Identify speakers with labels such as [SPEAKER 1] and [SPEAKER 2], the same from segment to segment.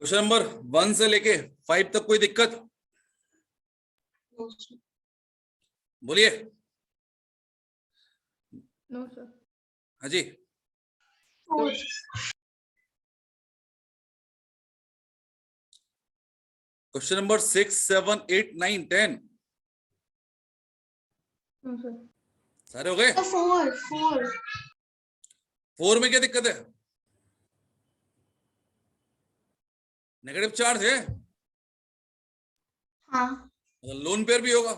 [SPEAKER 1] Question number 1 से लेके 5 तक कोई दिक्कत? बोलिए।
[SPEAKER 2] No sir.
[SPEAKER 1] हाँ जी। Question number 6, 7, 8, 9, 10
[SPEAKER 2] no sir.
[SPEAKER 1] सारे हो गए? 4 में क्या दिक्कत है? नेगेटिव चार्ज है।
[SPEAKER 3] हाँ।
[SPEAKER 1] लोन पेयर भी होगा।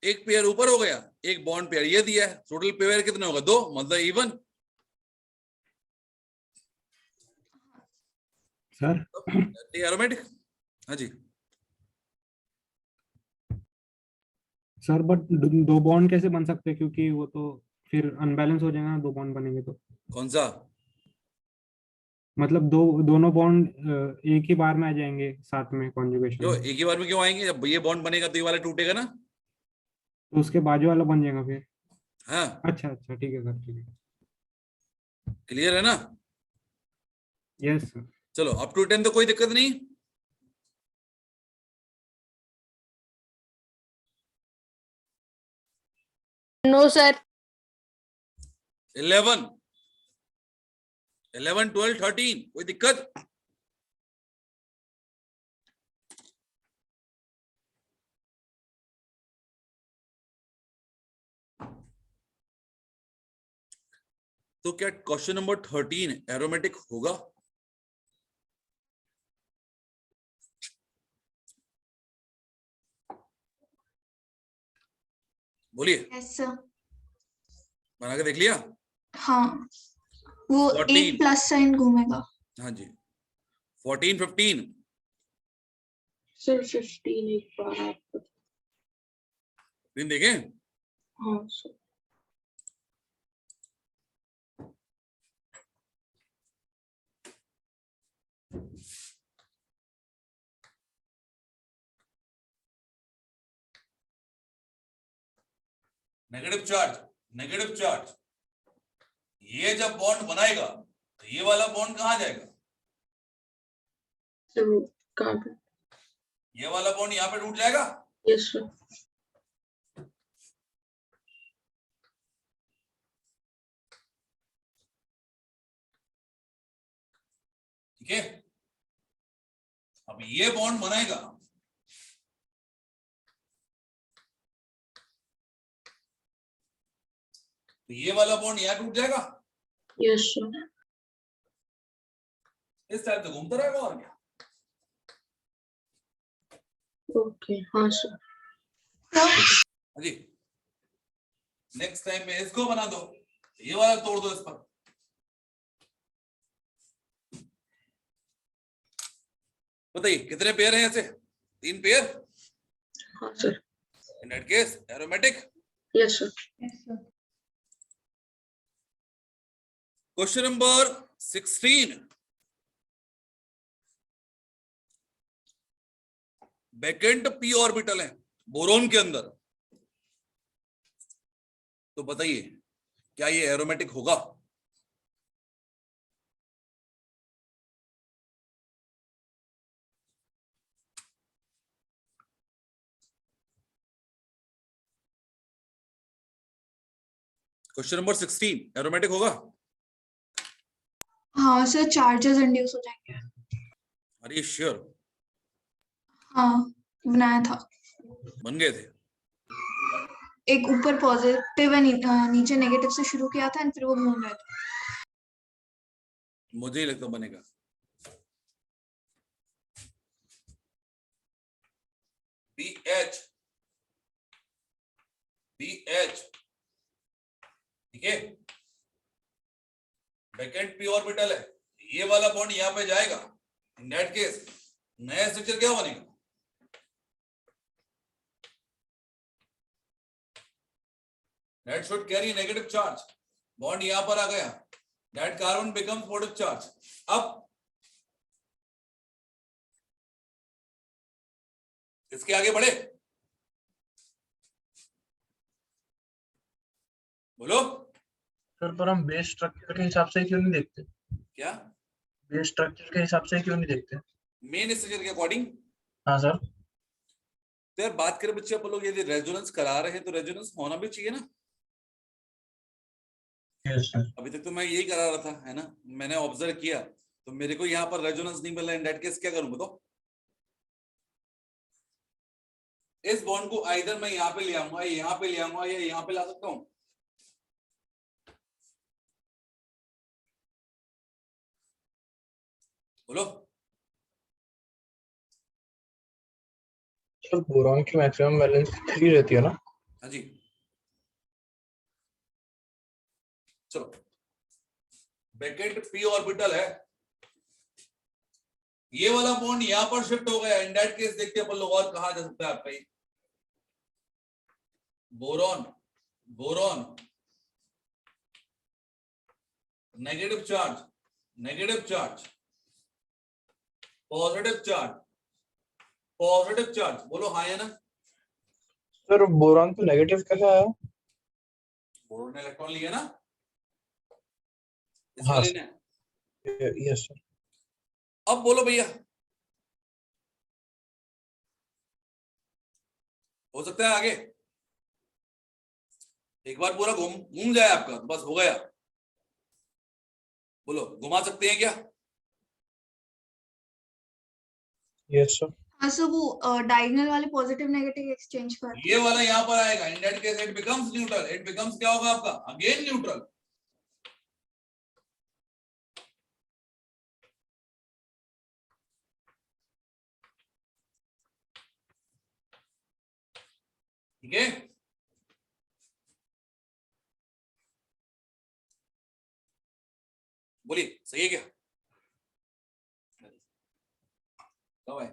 [SPEAKER 1] एक पेयर ऊपर हो गया, एक बॉन्ड पेयर ये दिया है, टोटल पेयर कितने होगा? 2, मतलब इवन।
[SPEAKER 4] Sir
[SPEAKER 1] aromatic. हाँ जी
[SPEAKER 4] सर बट दो बॉन्ड कैसे बन सकते हैं, क्योंकि वो तो फिर अनबैलेंस हो जाएगा ना, दो बॉन्ड बनेंगे तो।
[SPEAKER 1] कौन सा?
[SPEAKER 4] मतलब दोनों बॉन्ड एक ही बार में आ जाएंगे साथ में कॉन्जुगेशन
[SPEAKER 1] जो
[SPEAKER 4] में।
[SPEAKER 1] एक ही बार में क्यों आएंगे? जब ये बॉन्ड बनेगा तो ये वाला टूटेगा ना।
[SPEAKER 4] तो उसके बाजू वाला बन जाएगा फिर।
[SPEAKER 1] हाँ
[SPEAKER 4] अच्छा अच्छा ठीक है सर, ठीक है।
[SPEAKER 1] क्लियर है ना?
[SPEAKER 4] Yes sir.
[SPEAKER 1] चलो अप टू 10 तो कोई दिक्कत नहीं।
[SPEAKER 2] No sir.
[SPEAKER 1] 11, 11, 12, 13 कोई दिक्कत? तो क्या क्वेश्चन नंबर 13 एरोमेटिक होगा? बोलिए।
[SPEAKER 3] Yes sir.
[SPEAKER 1] बना के देख लिया?
[SPEAKER 3] हाँ, वो
[SPEAKER 1] 14
[SPEAKER 3] एक प्लस साइन घूमेगा।
[SPEAKER 1] हाँ जी। 14, 15
[SPEAKER 5] सर 15 एक बार आप
[SPEAKER 1] दिन देखें।
[SPEAKER 5] हाँ sir.
[SPEAKER 1] Negative charge, negative charge ये जब बॉन्ड बनाएगा तो ये वाला बॉन्ड कहां जाएगा?
[SPEAKER 5] सर वो कहाँ पे?
[SPEAKER 1] ये वाला बॉन्ड यहां पे टूट जाएगा।
[SPEAKER 5] Yes sir.
[SPEAKER 1] ठीक है, अब ये बॉन्ड बनाएगा तो ये वाला बॉन्ड यहां टूट जाएगा।
[SPEAKER 5] Yes sir.
[SPEAKER 1] इस टाइप से घूमता रहेगा और क्या।
[SPEAKER 5] ओके हाँ सर।
[SPEAKER 1] हाँ जी। नेक्स्ट टाइम में इसको बना दो, ये वाला तोड़ दो इस पर। बताइए कितने पेयर हैं ऐसे? 3 पेयर।
[SPEAKER 5] हाँ sir.
[SPEAKER 1] In that case aromatic.
[SPEAKER 5] Yes sir.
[SPEAKER 2] Yes sir.
[SPEAKER 1] Question number 16 vacant P orbital है बोरोन के अंदर, तो बताइए क्या ये एरोमेटिक होगा? क्वेश्चन नंबर 16 एरोमेटिक होगा?
[SPEAKER 3] हाँ सर, चार्जेस इंड्यूस हो जाएंगे।
[SPEAKER 1] अरे श्योर?
[SPEAKER 3] हाँ, बनाया था।
[SPEAKER 1] बन गए थे।
[SPEAKER 3] एक ऊपर पॉजिटिव है, नीचे नेगेटिव से शुरू किया था, फिर वो घूम रहा था।
[SPEAKER 1] मुझे ही लगता बनेगा। बी एच ठीक है, वैकेंट पी ऑर्बिटल है, ये वाला बॉन्ड यहां पे जाएगा। इन दैट केस नया स्ट्रक्चर क्या बनेगा? That should carry negative charge. Bond यहां पर आ गया, that carbon becomes positive charge. अब इसके आगे बढ़े, बोलो।
[SPEAKER 6] सर पर हम बेस स्ट्रक्चर के हिसाब से क्यों नहीं देखते?
[SPEAKER 1] क्या
[SPEAKER 6] ये स्ट्रक्चर के हिसाब से क्यों नहीं देखते?
[SPEAKER 1] मेन स्ट्रक्चर के अकॉर्डिंग।
[SPEAKER 6] हाँ सर।
[SPEAKER 1] तो यार बात करें बच्चे अपन लोग, यदि रेजोनेंस करा रहे हैं तो रेजोनेंस होना भी चाहिए ना।
[SPEAKER 6] Yes sir.
[SPEAKER 1] अभी तक तो मैं यही करा रहा था, है ना, मैंने ऑब्जर्व किया, तो मेरे को यहाँ पर रेजोनेंस नहीं मिल रहा, इन दैट केस क्या करूं बताओ? इस बॉन्ड को आइदर मैं यहाँ पे ले आऊंगा, यहाँ पे ले आऊंगा, या यहाँ पे ला सकता हूँ। बोलो।
[SPEAKER 6] सर बोरॉन की मैक्सिमम वैलेंस 3 रहती है ना?
[SPEAKER 1] हाँ जी, चलो वैकेंट पी ऑर्बिटल है, ये वाला बॉन्ड यहां पर शिफ्ट हो गया, इन दैट केस देखते हैं अपन लोग और कहा जा सकता है आपका ये boron. Boron negative charge, negative charge, positive charge, positive charge, बोलो हाँ या ना?
[SPEAKER 6] सर बोरॉन तो नेगेटिव कैसे आया?
[SPEAKER 1] बोरॉन ने इलेक्ट्रॉन लिया ना,
[SPEAKER 6] हाँ
[SPEAKER 1] इसका लेना है।
[SPEAKER 6] Yes sir.
[SPEAKER 1] अब बोलो भैया, हो सकता है आगे एक बार पूरा घूम घूम जाए आपका तो बस हो गया। बोलो घुमा सकते हैं क्या?
[SPEAKER 6] Yes sir.
[SPEAKER 3] हाँ सर, वो डायगोनल वाले पॉजिटिव नेगेटिव एक्सचेंज कर।
[SPEAKER 1] ये वाला यहाँ पर आएगा, इन that case it becomes neutral, it becomes क्या होगा आपका? Again neutral. ठीक है, बोलिए सही है क्या? कब है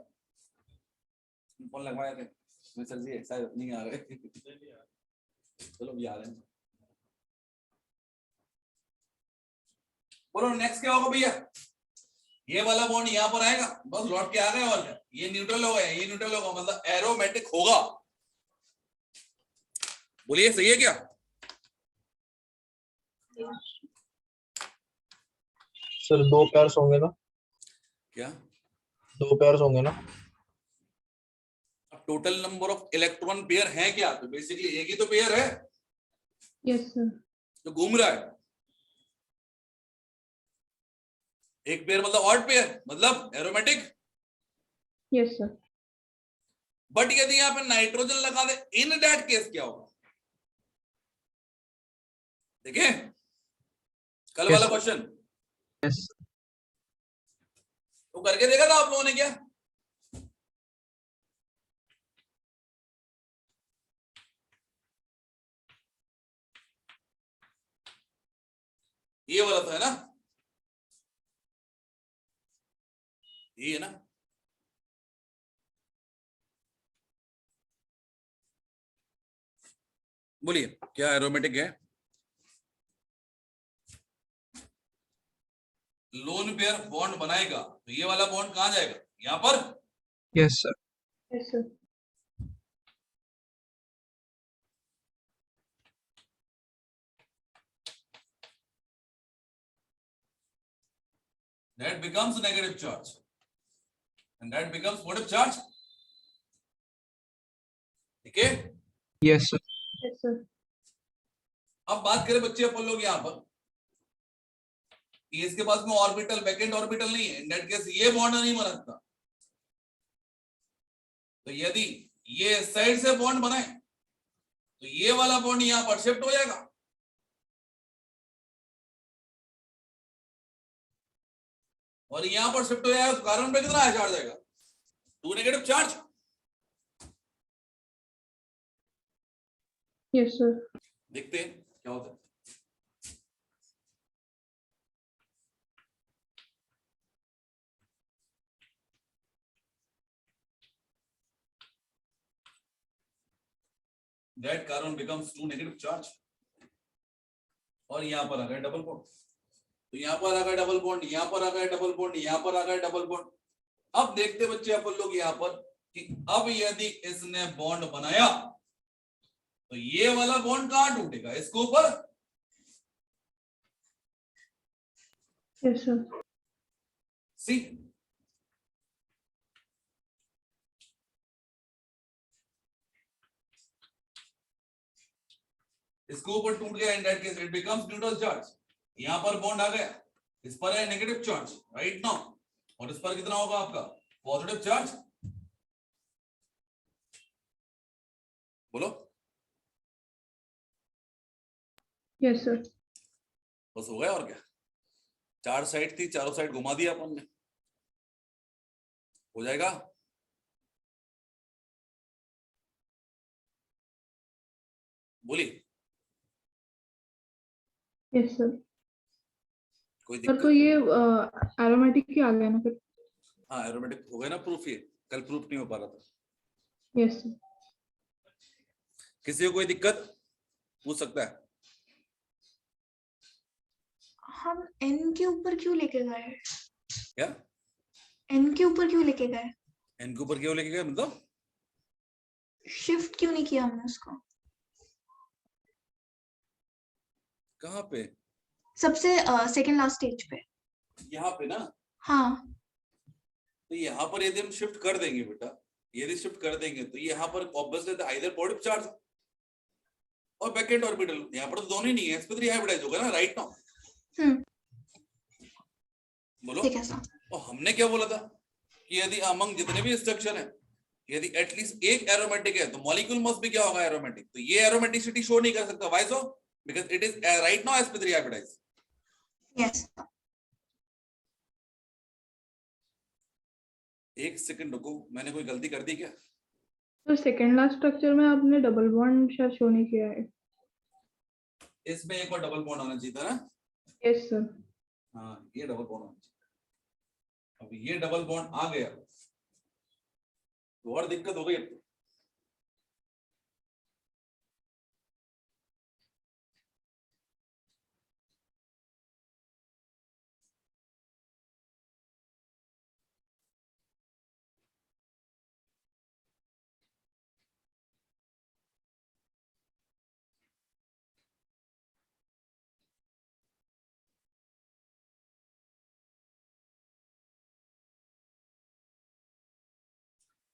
[SPEAKER 1] फोन लगवाया थे? मैं सर जी शायद नहीं आ रहे। चलो भी आ रहे हैं। बोलो नेक्स्ट क्या होगा भैया? ये वाला बॉन्ड यहाँ पर आएगा, बस लौट के आ गए, और क्या? ये न्यूट्रल हो गया, ये न्यूट्रल होगा, मतलब एरोमेटिक होगा। बोलिए सही है क्या?
[SPEAKER 6] सर 2 पेयर्स होंगे ना?
[SPEAKER 1] क्या
[SPEAKER 6] 2 पेयर्स होंगे ना?
[SPEAKER 1] Total number of electron pair है क्या? तो बेसिकली एक ही तो पेयर है
[SPEAKER 2] Yes, sir.
[SPEAKER 1] जो घूम रहा है। एक पेयर मतलब ऑड पेयर, मतलब एरोमेटिक।
[SPEAKER 2] Yes, sir.
[SPEAKER 1] बट यदि यहाँ पे नाइट्रोजन लगा दे, इन दैट केस क्या होगा? देखिए कल वाला क्वेश्चन
[SPEAKER 6] यस।
[SPEAKER 1] तो करके देखा था आप लोगों ने क्या? ये वाला था, है ना? ये है ना? बोलिए क्या एरोमेटिक है? लोन पेयर बॉन्ड बनाएगा तो ये वाला बॉन्ड कहां जाएगा? यहां पर।
[SPEAKER 6] Yes sir.
[SPEAKER 2] Yes, sir.
[SPEAKER 1] That becomes negative charge and that becomes what charge? ठीक है?
[SPEAKER 6] Yes sir.
[SPEAKER 2] Yes, sir.
[SPEAKER 1] अब बात करें बच्चे अपन लोग यहां पर, इसके पास में ऑर्बिटल, वैकेंट ऑर्बिटल नहीं है, इन दैट केस ये बॉन्ड नहीं बन सकता। तो यदि ये इस साइड से बॉन्ड बनाए तो ये वाला बॉन्ड यहां पर शिफ्ट हो जाएगा, और यहां पर शिफ्ट हो जाएगा तो कार्बन पे कितना चार्ज आएगा? 2 नेगेटिव चार्ज।
[SPEAKER 2] Yes, sir.
[SPEAKER 1] देखते हैं क्या होता है। That carbon becomes 2 negative charge और यहां पर आ गया डबल बॉन्ड, तो यहां पर आ गया डबल बॉन्ड, यहां पर आ गया डबल बॉन्ड, यहां पर आ गया डबल बॉन्ड। अब देखते बच्चे अपन लोग यहां पर कि अब यदि इसने बॉन्ड बनाया तो ये वाला बॉन्ड कहां टूटेगा? इसके ऊपर।
[SPEAKER 2] Yes, sir.
[SPEAKER 1] सी इसके ऊपर टूट गया, इन that case it becomes neutral charge. यहां पर बॉन्ड आ गया, इस पर है नेगेटिव चार्ज राइट नाउ, और इस पर कितना होगा आपका पॉजिटिव चार्ज। बोलो
[SPEAKER 2] यस सर।
[SPEAKER 1] बस हो गया और क्या, चार साइड थी, चारों साइड घुमा दिया अपन ने, हो जाएगा। बोलिए
[SPEAKER 2] यस सर।
[SPEAKER 1] कोई
[SPEAKER 2] सर तो
[SPEAKER 1] दिक्कत?
[SPEAKER 2] ये एरोमेटिक ही आ गया ना फिर?
[SPEAKER 1] हाँ एरोमेटिक हो गया ना प्रूफ, ये कल प्रूफ नहीं हो पा रहा था।
[SPEAKER 2] Yes sir.
[SPEAKER 1] किसी को कोई दिक्कत पूछ सकता है?
[SPEAKER 3] हम n के ऊपर क्यों लेके गए?
[SPEAKER 1] क्या
[SPEAKER 3] n के ऊपर क्यों लेके गए?
[SPEAKER 1] एन के ऊपर क्यों लेके गए मतलब?
[SPEAKER 3] शिफ्ट क्यों नहीं किया हमने उसको?
[SPEAKER 1] कहाँ पे?
[SPEAKER 3] सबसे सेकंड लास्ट स्टेज पे।
[SPEAKER 1] यहाँ पे ना,
[SPEAKER 3] हाँ
[SPEAKER 1] तो यहाँ पर यदि हम शिफ्ट कर देंगे बेटा, यदि शिफ्ट कर देंगे तो यहाँ पर ऑब्वियसली आइदर पॉजिटिव चार्ज और बैकेंड ऑर्बिटल, यहाँ पर तो दोनों ही नहीं है, sp3 हाइब्रिडाइज होगा ना राइट नाउ। बोलो।
[SPEAKER 3] ठीक है सर।
[SPEAKER 1] और हमने क्या बोला था कि यदि अमंग जितने भी स्ट्रक्चर है, यदि एटलीस्ट एक एरोमेटिक है तो मॉलिक्यूल मस्ट भी क्या होगा एरोमेटिक। तो ये एरोमेटिसिटी शो नहीं कर सकता, why so? Because it is right now sp3 hybridise.
[SPEAKER 3] Yes
[SPEAKER 1] एक सेकंड रुको, मैंने कोई गलती कर दी क्या?
[SPEAKER 2] तो सेकंड लास्ट स्ट्रक्चर में आपने डबल बॉन्ड शायद शो नहीं किया है।
[SPEAKER 1] इसमें एक बार डबल बॉन्ड होना चाहिए था ना।
[SPEAKER 2] Yes sir.
[SPEAKER 1] हाँ ये डबल बॉन्ड होना चाहिए। अब ये डबल बॉन्ड आ गया तो और दिक्कत हो गई।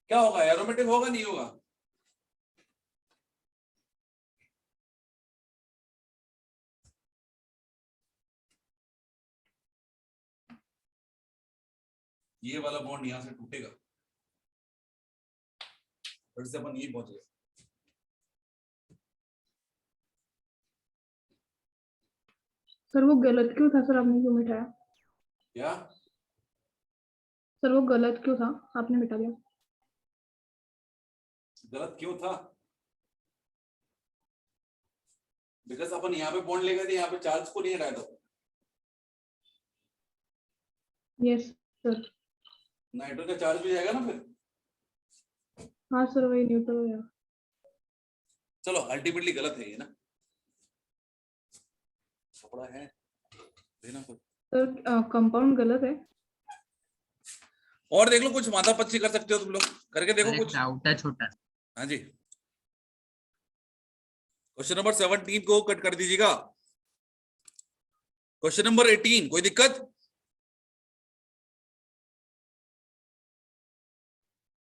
[SPEAKER 1] क्या होगा, एरोमेटिक होगा नहीं होगा? ये वाला बॉन्ड यहां से टूटेगा, फिर से अपन यही पहुंच गए।
[SPEAKER 2] सर वो गलत क्यों था सर, आपने क्यों मिटाया?
[SPEAKER 1] क्या
[SPEAKER 2] सर वो गलत क्यों था, आपने मिटा दिया?
[SPEAKER 1] गलत क्यों था? बिकॉज अपन यहाँ पे बॉन्ड ले गए थे, यहाँ पे चार्ज को नहीं हटाया था।
[SPEAKER 2] Yes sir.
[SPEAKER 1] नाइट्रोजन का चार्ज भी जाएगा ना फिर।
[SPEAKER 2] हाँ सर वही न्यूट्रल हो गया।
[SPEAKER 1] चलो अल्टीमेटली गलत है ये ना, कपड़ा है देना कोई।
[SPEAKER 2] सर कंपाउंड गलत है।
[SPEAKER 1] और देख लो कुछ माथा पच्ची कर सकते हो तुम लोग, करके देखो कुछ।
[SPEAKER 7] डाउट है छोटा।
[SPEAKER 1] हाँ जी, क्वेश्चन नंबर 17 को कट कर दीजिएगा। क्वेश्चन नंबर 18 कोई दिक्कत?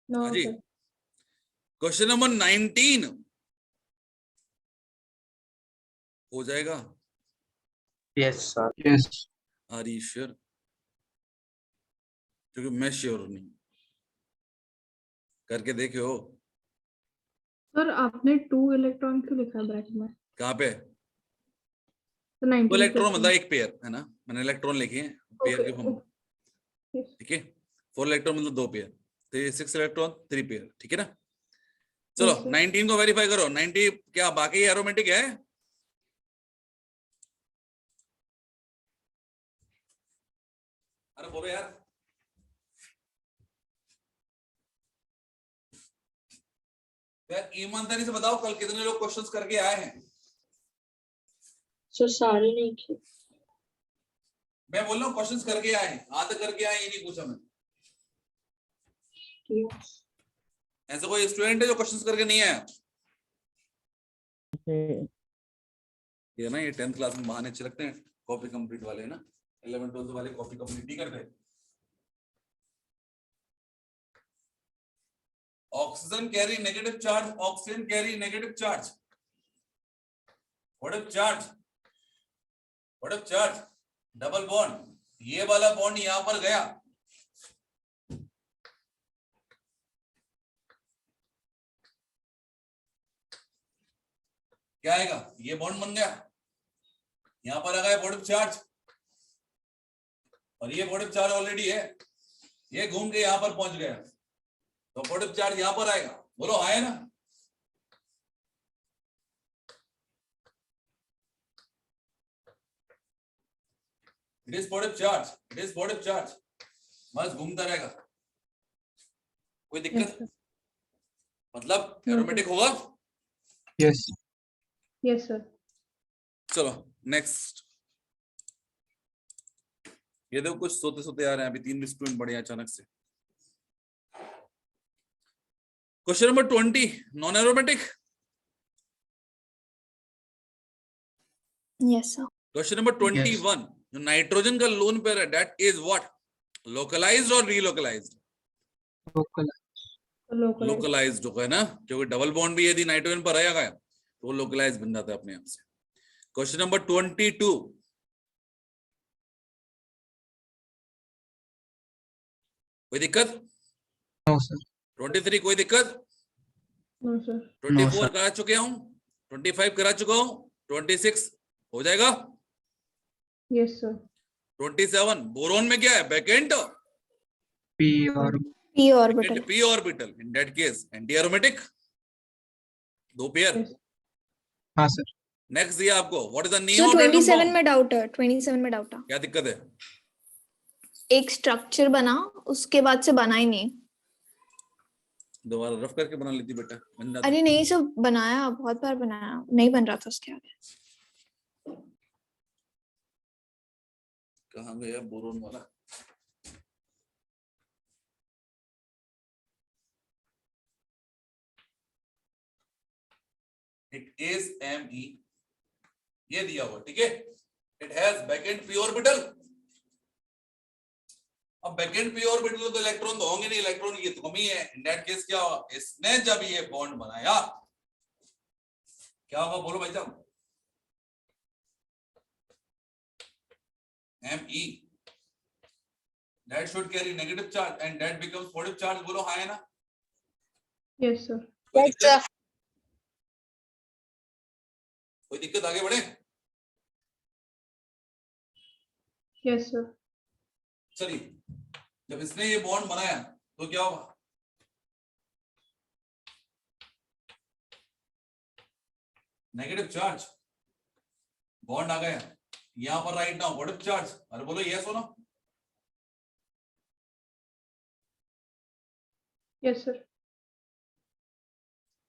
[SPEAKER 2] नो
[SPEAKER 1] हाँ जी,
[SPEAKER 2] सर।
[SPEAKER 1] क्वेश्चन नंबर 19 हो जाएगा।
[SPEAKER 6] Yes sir. Yes.
[SPEAKER 1] Are you sure? क्योंकि मैं श्योर नहीं, करके देखे हो?
[SPEAKER 2] सर आपने 2 इलेक्ट्रॉन क्यों लिखा है ब्रैकेट में?
[SPEAKER 1] कहाँ पे?
[SPEAKER 2] तो 19
[SPEAKER 1] तो इलेक्ट्रॉन मतलब एक पेयर है ना, मैंने इलेक्ट्रॉन लिखे हैं पेयर के फॉर्म में,
[SPEAKER 2] यस।
[SPEAKER 1] ठीक है। 4 इलेक्ट्रॉन मतलब 2 पेयर, तो ये 6 इलेक्ट्रॉन 3 पेयर, ठीक है ना। चलो
[SPEAKER 2] Yes, sir.
[SPEAKER 1] 19 को वेरीफाई करो। 90 क्या बाकी एरोमेटिक है? अरे बोलो यार, ईमानदारी से बताओ कल कितने लोग क्वेश्चंस करके आए हैं?
[SPEAKER 5] सर सारे नहीं किए।
[SPEAKER 1] मैं बोल रहा हूँ क्वेश्चंस करके आए हैं, आधे करके आए, ये नहीं पूछा मैं।
[SPEAKER 5] Yes.
[SPEAKER 1] ऐसा कोई स्टूडेंट है जो क्वेश्चंस करके नहीं आया? ये ना ये 10th क्लास में बहाने अच्छे लगते हैं, कॉपी कंप्लीट वाले ना, 11 12 वाले कॉपी कंप्लीट नहीं करते। Oxygen carry negative charge. Oxygen carry negative charge. What if charge? What if charge? Double bond. ये वाला बॉन्ड यहां पर गया, क्या आएगा? ये बॉन्ड बन गया, यहां पर आ गया पॉजिटिव चार्ज, और ये पॉजिटिव चार्ज ऑलरेडी है, ये घूम के यहां पर पहुंच गया, तो पॉजिटिव चार्ज यहां पर आएगा। बोलो आए ना? It is positive charge, it is positive charge, बस घूमता रहेगा, कोई दिक्कत? मतलब एरोमेटिक होगा।
[SPEAKER 6] Yes
[SPEAKER 2] yes sir.
[SPEAKER 1] चलो नेक्स्ट। ये देखो कुछ सोते सोते आ रहे हैं, अभी 3 स्टूडेंट बढ़े अचानक से। Question number 20, non aromatic.
[SPEAKER 3] Yes sir.
[SPEAKER 1] Question number 21, जो नाइट्रोजन का लोन पेयर है, दैट इज व्हाट? लोकलाइज्ड और रीलोकलाइज्ड? लोकलाइज्ड होगा ना, क्योंकि डबल बॉन्ड भी यदि नाइट्रोजन पर रहेगा तो लोकलाइज बन जाता है अपने आप से। क्वेश्चन नंबर 22, कोई दिक्कत?
[SPEAKER 6] No sir.
[SPEAKER 1] 23 कोई दिक्कत?
[SPEAKER 2] No sir.
[SPEAKER 1] 24 करा चुके हूं, 25 करा चुका हूं, 26 हो जाएगा।
[SPEAKER 2] Yes sir.
[SPEAKER 1] 27 बोरोन में क्या है? बैकेंट
[SPEAKER 6] पी और
[SPEAKER 3] p orbital.
[SPEAKER 1] p orbital, in that case anti aromatic, 2 pair.
[SPEAKER 2] Yes.
[SPEAKER 6] हाँ सर।
[SPEAKER 1] नेक्स्ट दिया आपको, what is the name
[SPEAKER 3] sir
[SPEAKER 1] of that
[SPEAKER 3] 27
[SPEAKER 1] compound?
[SPEAKER 3] में डाउट है, 27 में डाउट है।
[SPEAKER 1] क्या दिक्कत है?
[SPEAKER 3] एक स्ट्रक्चर बना, उसके बाद से बना ही नहीं।
[SPEAKER 1] दोबारा रफ करके बना लेती बेटा, बन जाता।
[SPEAKER 3] अरे नहीं सब बनाया, बहुत बार बनाया, नहीं बन रहा था उसके आगे।
[SPEAKER 1] कहाँ गया बोरोन वाला? इट इज Me, ये दिया हुआ, ठीक है। It has backend p orbital. अब बैकेंड p ऑर्बिटल तो इलेक्ट्रॉन तो होंगे नहीं, इलेक्ट्रॉन की तो कमी है। इन दैट केस क्या होगा? इसने जब ये बॉन्ड बनाया, क्या होगा? बोलो भाई साहब। Me, that should carry negative charge and that becomes positive charge. बोलो हाँ है ना?
[SPEAKER 2] Yes sir.
[SPEAKER 1] कोई दिक्कत? आगे बढ़े?
[SPEAKER 2] Yes sir.
[SPEAKER 1] चलिए, जब इसने ये बॉन्ड बनाया तो क्या होगा? नेगेटिव चार्ज, बॉन्ड आ गया यहां पर, राइट नाउ पॉजिटिव चार्ज। अरे बोलो यस हो ना?
[SPEAKER 2] Yes sir.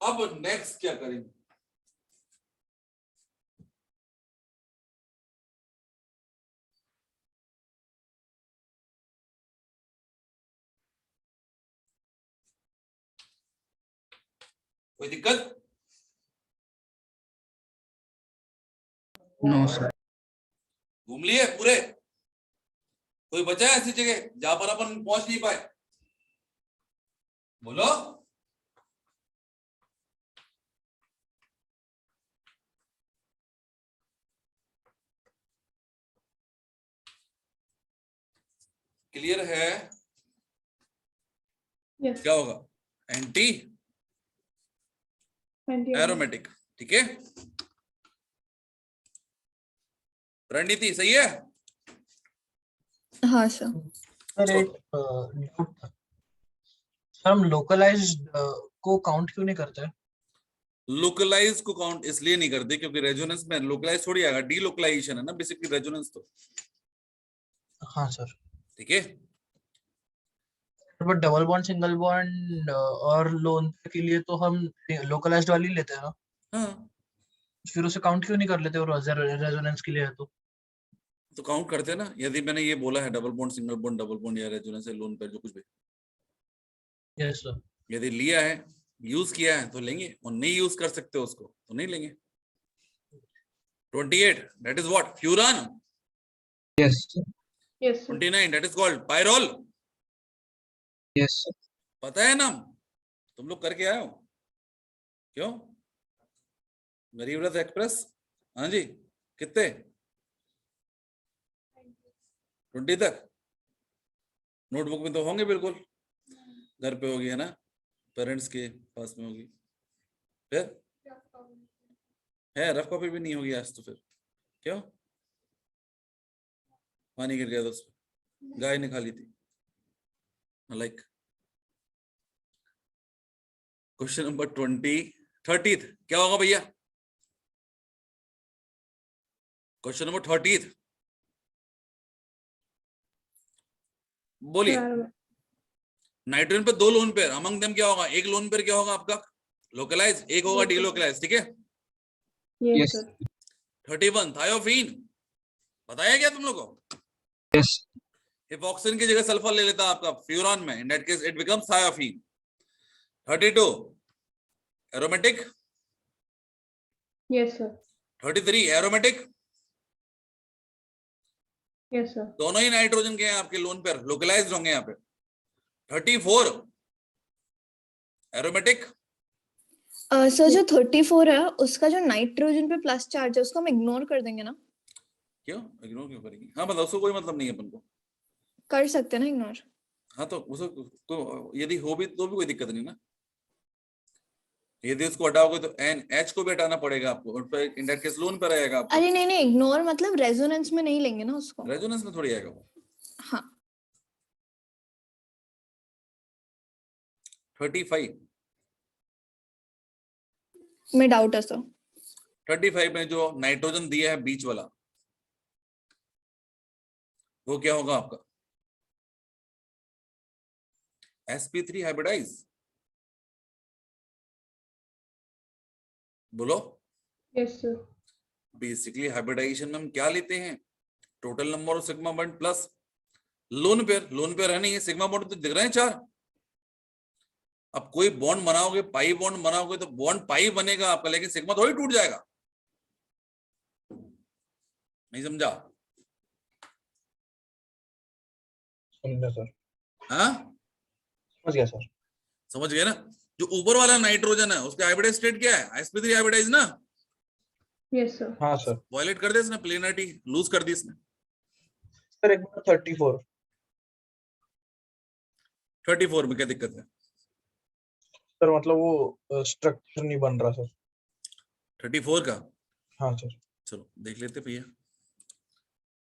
[SPEAKER 1] अब नेक्स्ट क्या करेंगे? कोई दिक्कत?
[SPEAKER 6] No sir.
[SPEAKER 1] घूम लिए पूरे? कोई बचा है ऐसी जगह जहां पर अपन पहुंच नहीं पाए? बोलो। क्लियर है?
[SPEAKER 2] यस।
[SPEAKER 1] क्या होगा? एंटी एरोमेटिक, ठीक है। रणनीति सही है?
[SPEAKER 3] हाँ सर।
[SPEAKER 6] सर एक डाउट था सर, हम लोकलाइज्ड को काउंट क्यों नहीं करते?
[SPEAKER 1] लोकलाइज को काउंट इसलिए नहीं करते क्योंकि रेजोनेंस में लोकलाइज थोड़ी आएगा, डीलोकलाइजेशन है ना बेसिकली रेजोनेंस तो।
[SPEAKER 6] हाँ सर।
[SPEAKER 1] ठीक है।
[SPEAKER 6] But double bond, single bond और लोन के लिए तो हम लोकलाइज्ड वाली लेते हैं ना,
[SPEAKER 1] हाँ
[SPEAKER 6] फिर उसे काउंट क्यों नहीं कर लेते और रेजोनेंस के लिए है
[SPEAKER 1] तो काउंट करते हैं ना। यदि मैंने ये बोला है double bond, single bond, double bond या रेजोनेंस लोन पे जो कुछ भी,
[SPEAKER 6] यस सर।
[SPEAKER 1] यदि लिया है, यूज किया है तो लेंगे, और नहीं यूज कर सकते उसको तो नहीं लेंगे। 28 that is what? Furan.
[SPEAKER 6] Yes sir.
[SPEAKER 2] Yes sir.
[SPEAKER 1] 29 that is called pyrrole.
[SPEAKER 6] Yes sir.
[SPEAKER 1] पता है नाम? तुम लोग करके आए हो क्यों? गरीब रथ एक्सप्रेस, हाँ जी, कितने 20 तक? नोटबुक में तो होंगे बिल्कुल, घर पे होगी है ना, पेरेंट्स के पास में होगी। फिर है, रफ कॉपी भी नहीं होगी आज तो। फिर क्यों? पानी गिर गया था उसमें, गाय ने खा ली थी। लाइक क्वेश्चन नंबर 30 क्या होगा भैया? क्वेश्चन नंबर 30 बोलिए। नाइट्रोजन पे 2 लोन पेयर, अमंग देम क्या होगा? एक लोन पेयर क्या होगा आपका? लोकलाइज, एक होगा डीलोकलाइज, ठीक है?
[SPEAKER 2] Yes sir.
[SPEAKER 1] 31 थायोफीन, बताया क्या तुम लोगों को?
[SPEAKER 6] Yes.
[SPEAKER 1] इपॉक्सिन की जगह सल्फर ले लेता आपका फ्यूरॉन में, इन that case it becomes thiophene. 32 aromatic,
[SPEAKER 2] yes sir.
[SPEAKER 1] 33 aromatic,
[SPEAKER 2] yes sir.
[SPEAKER 1] दोनों ही नाइट्रोजन के हैं आपके लोन पेयर, लोकलाइज्ड होंगे यहाँ पे। 34 एरोमेटिक,
[SPEAKER 7] सर जो 34 है उसका जो नाइट्रोजन पे प्लस चार्ज है उसको हम इग्नोर कर देंगे ना?
[SPEAKER 1] क्यों इग्नोर क्यों करेंगे? हाँ मतलब उसको कोई मतलब नहीं है अपन को,
[SPEAKER 7] कर सकते हैं ना इग्नोर?
[SPEAKER 1] हाँ तो उसको यदि हो भी तो भी कोई दिक्कत नहीं ना। यदि उसको हटाओगे तो NH को भी हटाना पड़ेगा आपको, इन दैट केस लोन पे रहेगा आपको।
[SPEAKER 7] अरे नहीं नहीं, इग्नोर मतलब रेजोनेंस में नहीं लेंगे ना उसको।
[SPEAKER 1] रेजोनेंस में थोड़ी आएगा वो।
[SPEAKER 7] हाँ
[SPEAKER 1] 35
[SPEAKER 7] में डाउट है सर।
[SPEAKER 1] 35 में जो नाइट्रोजन दिया है बीच वाला, वो क्या होगा आपका? sp3 हाइब्रिडाइज, बोलो।
[SPEAKER 2] Yes sir.
[SPEAKER 1] बेसिकली हाइब्रिडाइजेशन में हम क्या लेते हैं? Total number of sigma bond plus lone pair. Lone pair है नहीं, सिग्मा बॉन्ड तो दिख रहे हैं 4। अब कोई बॉन्ड बनाओगे, पाई बॉन्ड बनाओगे तो बॉन्ड पाई बनेगा आपका, लेकिन सिग्मा थोड़ी टूट जाएगा। नहीं समझा?
[SPEAKER 6] समझा सर,
[SPEAKER 1] हाँ
[SPEAKER 6] समझ गया सर।
[SPEAKER 1] समझ गए ना? जो ऊपर वाला नाइट्रोजन है उसका हाइब्रिडाइज स्टेट क्या है? sp3 हाइब्रिडाइज ना।
[SPEAKER 2] Yes sir.
[SPEAKER 6] हाँ सर।
[SPEAKER 1] वायलेट कर दे इसने, प्लेनरिटी लूज कर दी इसने।
[SPEAKER 6] सर एक बार 34
[SPEAKER 1] 34 में क्या दिक्कत है?
[SPEAKER 6] सर, मतलब वो स्ट्रक्चर नहीं बन रहा सर।
[SPEAKER 1] 34 का?
[SPEAKER 6] हाँ सर।
[SPEAKER 1] चलो देख लेते भैया,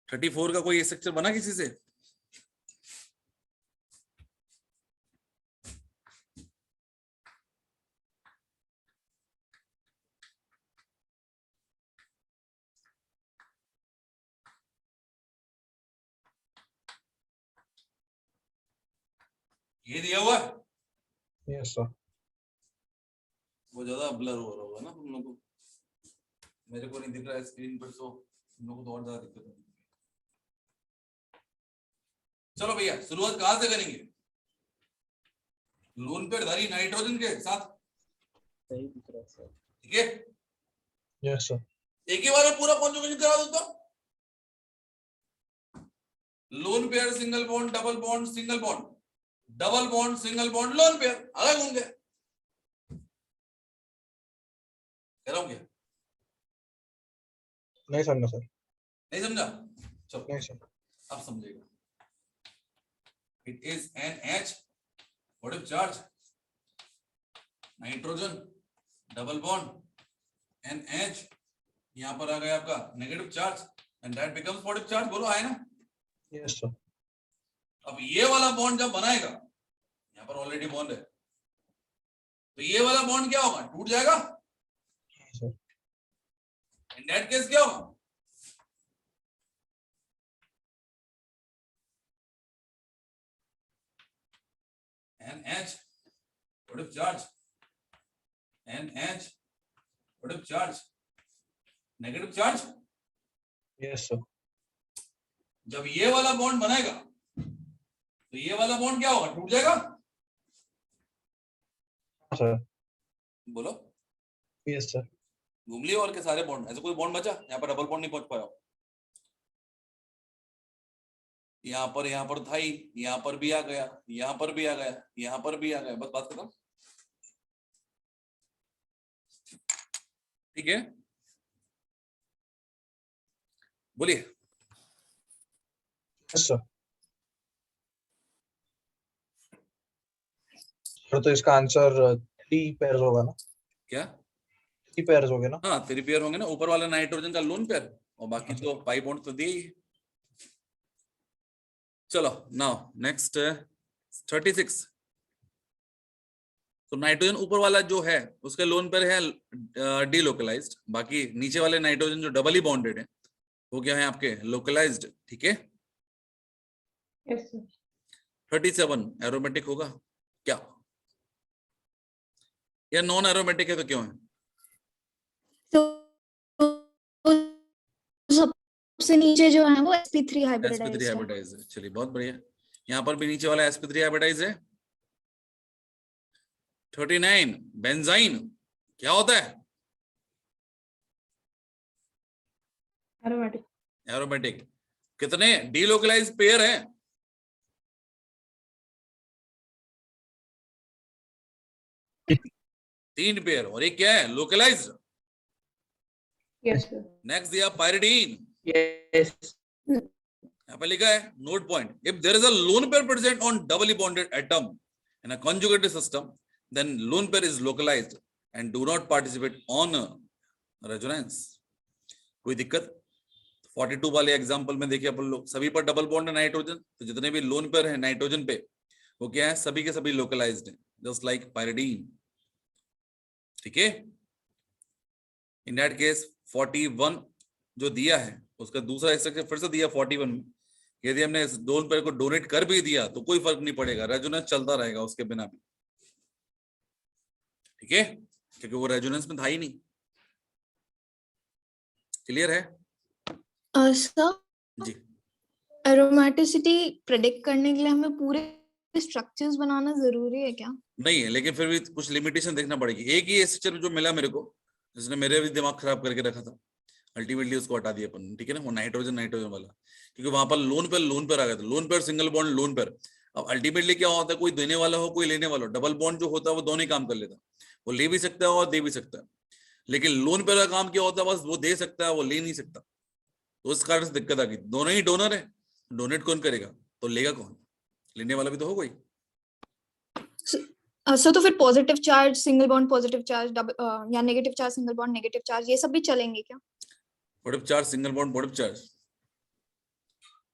[SPEAKER 1] 34 का कोई स्ट्रक्चर बना किसी से? ये दिया हुआ है,
[SPEAKER 6] यस सर।
[SPEAKER 1] वो ज्यादा ब्लर हो रहा होगा ना तुम लोगों को, मेरे को नहीं दिख रहा है स्क्रीन पर, तो तुम लोगों को तो और ज्यादा दिक्कत होगी। चलो भैया शुरुआत कहां से करेंगे? लोन पेयर धारी नाइट्रोजन के साथ, ठीक है?
[SPEAKER 6] Yes sir.
[SPEAKER 1] एक ही बार में पूरा कॉन्जुगेशन करा देता हूं। Lone pair single bond, double bond, single bond, double bond, single bond, lone pair, अलग होंगे। कह रहा हूं क्या?
[SPEAKER 6] नहीं समझा सर।
[SPEAKER 1] नहीं समझा? चलो
[SPEAKER 6] नहीं सर।
[SPEAKER 1] अब समझेगा। It is NH, what is charge? Nitrogen, double bond, NH, यहां पर आ गया आपका negative charge, and that becomes positive charge. बोलो आए ना?
[SPEAKER 6] Yes sir.
[SPEAKER 1] अब ये वाला बॉन्ड जब बनाएगा, यहां पर ऑलरेडी बॉन्ड है, तो ये वाला बॉन्ड क्या होगा? टूट जाएगा।
[SPEAKER 6] सर।
[SPEAKER 1] इन दैट केस क्या होगा? NH, positive charge, NH, positive charge, negative charge।
[SPEAKER 6] Yes sir.
[SPEAKER 1] जब ये वाला बॉन्ड बनेगा तो ये वाला बॉन्ड क्या होगा? टूट जाएगा।
[SPEAKER 6] सर।
[SPEAKER 1] बोलो।
[SPEAKER 6] Yes sir.
[SPEAKER 1] घूम लिए और के सारे बॉन्ड, ऐसा कोई बॉन्ड बचा? यहाँ पर डबल बॉन्ड नहीं पहुंच पाया, यहाँ पर था ही, यहाँ पर भी आ गया, यहाँ पर भी आ गया, यहाँ पर भी आ गया, बस बात खत्म। ठीक है, बोलिए।
[SPEAKER 6] Yes sir. तो इसका आंसर 3 पेयर्स होगा ना?
[SPEAKER 1] क्या?
[SPEAKER 6] 3 पेयर्स होंगे ना?
[SPEAKER 1] हाँ 3 पेयर होंगे ना, ऊपर वाला नाइट्रोजन का लोन पेयर और बाकी तो पाई बॉन्ड तो दिए ही है। चलो नाउ नेक्स्ट 36। तो नाइट्रोजन ऊपर वाला जो है उसके लोन पेयर है डीलोकलाइज्ड, बाकी नीचे वाले नाइट्रोजन जो डबली बॉन्डेड है वो क्या है आपके लोकलाइज्ड, ठीक है।
[SPEAKER 2] Yes sir.
[SPEAKER 1] 37 एरोमेटिक होगा क्या, या नॉन एरोमेटिक है तो क्यों है?
[SPEAKER 7] तो सबसे नीचे जो है वो sp3
[SPEAKER 1] sp3
[SPEAKER 7] हाइब्रिडाइज्ड है।
[SPEAKER 1] हाइब्रिडाइज है, चलिए बहुत बढ़िया। यहाँ पर भी नीचे वाला sp3 हाइब्रिडाइज है। 39 बेंजाइन क्या होता है?
[SPEAKER 2] एरोमेटिक।
[SPEAKER 1] एरोमेटिक। कितने डीलोकलाइज्ड पेयर हैं? तीन पेयर, और एक क्या है लोकलाइज्ड।
[SPEAKER 2] Yes sir.
[SPEAKER 1] नेक्स्ट दिया पायरिडीन,
[SPEAKER 6] यस।
[SPEAKER 1] यहाँ पे लिखा है note point, if there is a lone pair present on doubly bonded atom in a conjugated system then lone pair is localised and do not participate on resonance. कोई दिक्कत? 42 वाले example में देखिए अपन लोग, सभी पर डबल बॉन्ड है नाइट्रोजन, तो जितने भी लोन पेयर है नाइट्रोजन पे वो क्या है, सभी के सभी लोकलाइज्ड है, जस्ट लाइक पायरिडीन, ठीक है। इन दैट केस 41 जो दिया है उसका दूसरा स्ट्रक्चर फिर से दिया 41 में, यदि हमने इस लोन पेयर को डोनेट कर भी दिया तो कोई फर्क नहीं पड़ेगा, रेजोनेंस चलता रहेगा उसके बिना भी, ठीक है, क्योंकि वो रेजोनेंस में था ही नहीं। क्लियर है?
[SPEAKER 7] सर
[SPEAKER 1] जी।
[SPEAKER 7] एरोमेटिसिटी प्रेडिक्ट करने के लिए हमें पूरे स्ट्रक्चर्स बनाना जरूरी है क्या?
[SPEAKER 1] नहीं है, लेकिन फिर भी कुछ लिमिटेशन देखना पड़ेगी। एक ही स्ट्रक्चर जो मिला मेरे को, जिसने मेरे भी दिमाग खराब करके रखा था, अल्टीमेटली उसको हटा दिया अपन, ठीक है ना, वो नाइट्रोजन वाला, क्योंकि वहां पर लोन पेयर आ गया था, lone pair single bond lone pair. अब अल्टीमेटली क्या होता है, कोई देने वाला हो कोई लेने वाला हो, डबल बॉन्ड जो होता है वो दोनों ही काम कर लेता है, वो ले भी सकता है और दे भी सकता है। लेकिन लोन पेयर का काम क्या होता है, बस वो दे सकता है, वो ले नहीं सकता, तो उस कारण से दिक्कत आ गई। दोनों ही डोनर है, डोनेट कौन करेगा तो लेगा कौन? लेने वाला भी तो हो कोई।
[SPEAKER 7] सर तो फिर positive charge single bond positive charge या negative charge single bond negative charge ये सब भी चलेंगे क्या?
[SPEAKER 1] Positive charge single bond positive charge,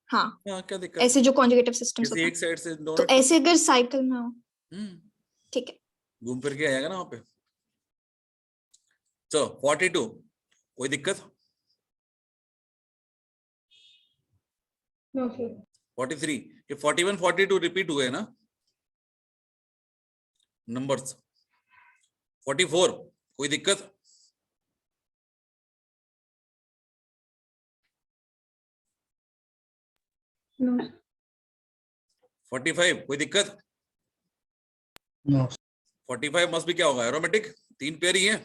[SPEAKER 7] हाँ
[SPEAKER 1] हाँ क्या दिक्कत?
[SPEAKER 7] ऐसे जो कॉन्जुगेटिव सिस्टम्स
[SPEAKER 1] किसी
[SPEAKER 7] होते
[SPEAKER 1] एक साइड से
[SPEAKER 7] हैं तो
[SPEAKER 1] डोनेट
[SPEAKER 7] ऐसे अगर साइकिल में हो ठीक है।
[SPEAKER 1] घूम फिर के आएगा ना वहां पे। चलो 42 कोई दिक्कत?
[SPEAKER 2] No sir.
[SPEAKER 1] 43 ये 41 42 रिपीट हुए ना नंबर्स। 44 कोई दिक्कत?
[SPEAKER 2] नो
[SPEAKER 1] 45 कोई दिक्कत?
[SPEAKER 6] नो।
[SPEAKER 1] 45 मस्ट भी क्या होगा, एरोमेटिक, तीन पेयर ही है।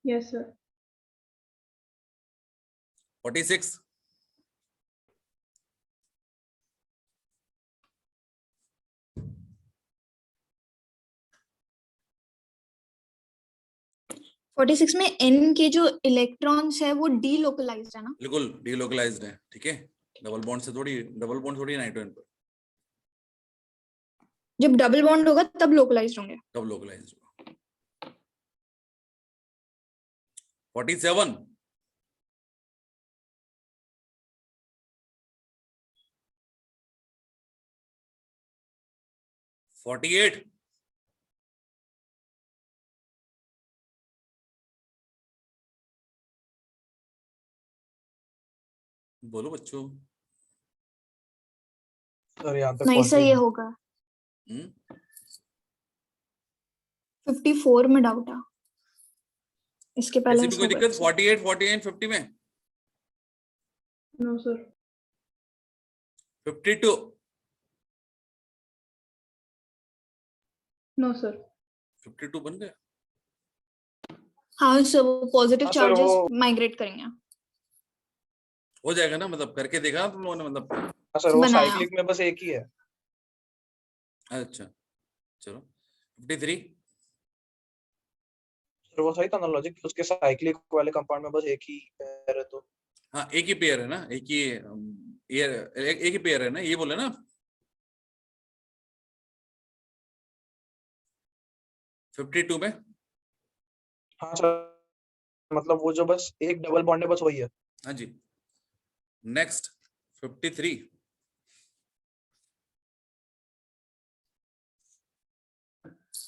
[SPEAKER 2] Yes sir.
[SPEAKER 1] 46
[SPEAKER 7] 46 में n के जो इलेक्ट्रॉन्स है वो डीलोकलाइज्ड है ना?
[SPEAKER 1] बिल्कुल डीलोकलाइज्ड है, ठीक है, डबल बॉन्ड थोड़ी नाइट्रोजन पर,
[SPEAKER 7] जब डबल बॉन्ड होगा तब लोकलाइज्ड होंगे।
[SPEAKER 1] तब लोकलाइज्ड होगा। 47 48 बोलो बच्चों।
[SPEAKER 6] सर यहाँ तक
[SPEAKER 7] नहीं सर
[SPEAKER 6] पहुंचे
[SPEAKER 7] ये होगा 54 में डाउट है, इसके पहले
[SPEAKER 1] ऐसी भी कोई दिक्कत? 48 49 50 में?
[SPEAKER 2] No sir.
[SPEAKER 1] 52
[SPEAKER 2] no sir.
[SPEAKER 1] 52 बन गया।
[SPEAKER 7] हाँ सर वो पॉजिटिव
[SPEAKER 6] हाँ सर,
[SPEAKER 7] चार्जेस
[SPEAKER 6] वो-
[SPEAKER 7] माइग्रेट करेंगे।
[SPEAKER 1] हो जाएगा ना, मतलब करके देखा ना तुम लोगों ने, मतलब
[SPEAKER 6] हाँ सर वो
[SPEAKER 7] बनाया।
[SPEAKER 6] साइक्लिक में बस एक ही है।
[SPEAKER 1] अच्छा चलो 53
[SPEAKER 6] सर वो सही था ना लॉजिक, उसके साइक्लिक वाले कंपाउंड में बस एक ही पेयर है तो।
[SPEAKER 1] हाँ एक ही पेयर है ना, एक ही एक ही पेयर है ना, ये बोले ना। आप 52 में
[SPEAKER 6] हाँ सर, मतलब वो जो बस एक डबल बॉन्ड है बस वही है।
[SPEAKER 1] हाँ जी। नेक्स्ट 53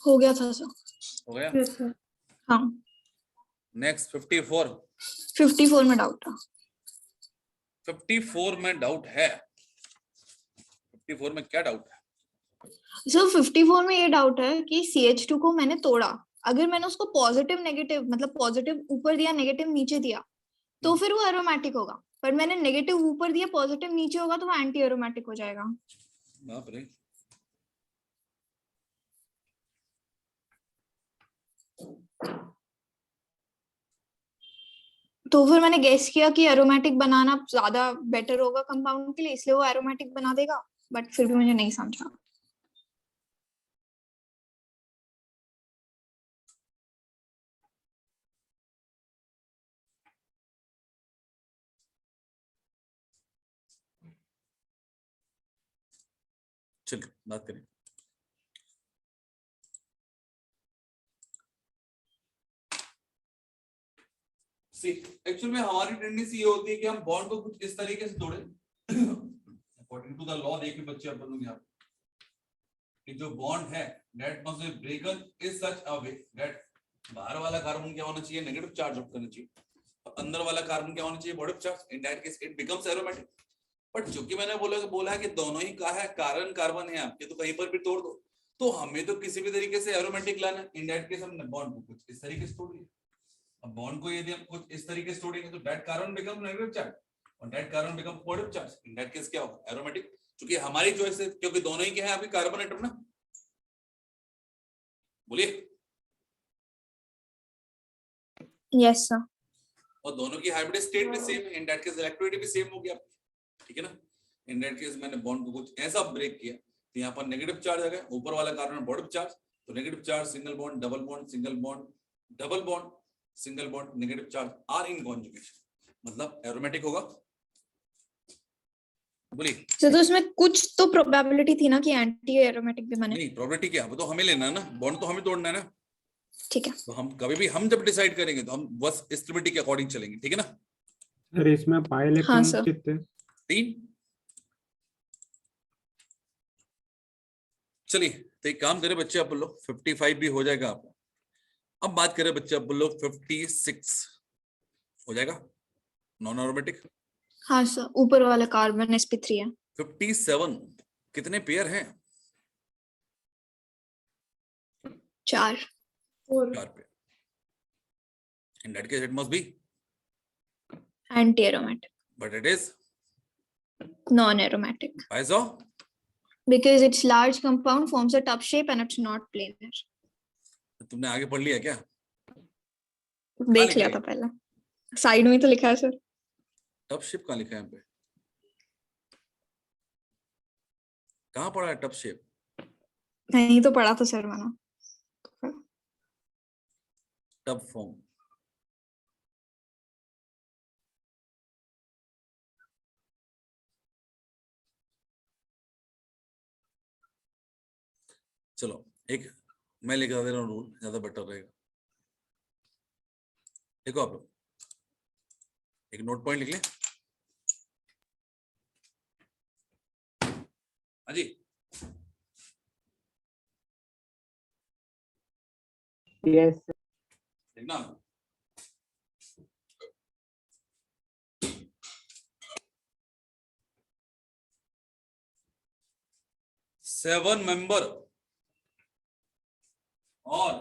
[SPEAKER 7] हो गया था सर।
[SPEAKER 1] हो गया।
[SPEAKER 2] Yes sir.
[SPEAKER 7] हाँ
[SPEAKER 1] नेक्स्ट 54
[SPEAKER 7] 54 में डाउट था।
[SPEAKER 1] 54 में डाउट है। 54 में क्या डाउट है?
[SPEAKER 7] सर 54 में ये डाउट है कि CH2 को मैंने तोड़ा, अगर मैंने उसको पॉजिटिव नेगेटिव मतलब पॉजिटिव ऊपर दिया नेगेटिव नीचे दिया तो फिर वो एरोमेटिक होगा, पर मैंने नेगेटिव ऊपर दिया पॉजिटिव नीचे होगा तो वो एंटी एरोमेटिक हो जाएगा।
[SPEAKER 1] बाप रे।
[SPEAKER 7] तो फिर मैंने गेस किया कि एरोमेटिक बनाना ज्यादा बेटर होगा कंपाउंड के लिए, इसलिए वो एरोमेटिक बना देगा, बट फिर भी मुझे नहीं समझा।
[SPEAKER 1] चलिए बात करें। एक्चुअल में हमारी टेंडेंसी ये होती है कि हम बॉन्ड को कुछ इस तरीके से तोड़े अकॉर्डिंग टू द लॉ। देखिए बच्चे अपन लोग यहाँ कि जो बॉन्ड है that must be ब्रेकन is such a way that बाहर वाला कार्बन क्या होना चाहिए, नेगेटिव चार्ज रखना चाहिए, और अंदर वाला कार्बन क्या होना चाहिए, positive charge. In that case it becomes aromatic. But जो कि मैंने बोला है कि दोनों ही का है, कार्बन कार्बन है आपके, तो कहीं पर भी तोड़ दो, तो हमें तो किसी भी तरीके से एरोमेटिक लाना है। इन दैट केस हमने बॉन्ड को कुछ इस तरीके से तोड़ दिया। अब बॉन्ड को यदि हम कुछ इस तरीके से तोड़ेंगे तो that carbon become negative charge और that carbon become positive charge. In that case क्या होगा, एरोमेटिक। क्योंकि हमारी चॉइस है, क्योंकि दोनों ही के हैं आपके कार्बन एटम ना। बोलिए।
[SPEAKER 7] Yes sir.
[SPEAKER 1] और दोनों की हाइब्रिड स्टेट भी सेम है, इन दैट केस इलेक्ट्रोनिटी भी सेम हो गया, ठीक है ना। इन दैट केस मैंने बॉन्ड को कुछ ऐसा ब्रेक किया तो यहाँ पर नेगेटिव चार्ज आ गया, ऊपर वाला कार्बन पॉजिटिव चार्ज, तो negative charge single bond double bond single bond double bond single bond negative charge are in conjugation, मतलब एरोमेटिक होगा। बोलिए।
[SPEAKER 7] तो उसमें कुछ तो प्रोबेबिलिटी थी ना कि एंटी एरोमेटिक भी बने।
[SPEAKER 1] नहीं प्रोबेबिलिटी क्या, वो तो हमें लेना है ना, बॉन्ड तो हमें तोड़ना है ना।
[SPEAKER 7] ठीक है।
[SPEAKER 1] तो हम कभी भी हम जब डिसाइड करेंगे तो हम बस स्टेबिलिटी के अकॉर्डिंग चलेंगे, ठीक है ना।
[SPEAKER 4] सर इसमें पाई
[SPEAKER 7] हाँ
[SPEAKER 4] इलेक्ट्रॉन
[SPEAKER 7] सर।
[SPEAKER 4] कितने?
[SPEAKER 1] 3। चलिए तो एक काम करें बच्चे, आप लोग 55 भी हो जाएगा आपका। अब बात करें बच्चे आप लोग 56 हो जाएगा नॉन एरोमेटिक।
[SPEAKER 7] हाँ सर, ऊपर वाला कार्बन sp3 है।
[SPEAKER 1] 57 कितने पेयर हैं?
[SPEAKER 7] 4।
[SPEAKER 1] 4 pair. In that case it must be
[SPEAKER 7] anti aromatic,
[SPEAKER 1] but it is
[SPEAKER 7] non aromatic,
[SPEAKER 1] why so?
[SPEAKER 7] because its large compound forms a tub shape and it's not planar.
[SPEAKER 1] तुमने आगे पढ़ लिया क्या?
[SPEAKER 7] देख लिया था पहले, साइड में तो लिखा है सर।
[SPEAKER 1] टब शेप कहाँ लिखा है यहाँ पे? कहाँ पढ़ा है टब शेप?
[SPEAKER 7] नहीं तो पढ़ा था सर मैंने।
[SPEAKER 1] Tub form. चलो एक मैं लिखा दे रहा हूँ रूल, ज्यादा बेटर रहेगा। देखो आप लोग एक नोट पॉइंट लिख लें। हाँ जी
[SPEAKER 4] यस
[SPEAKER 1] देखना। सेवन मेंबर और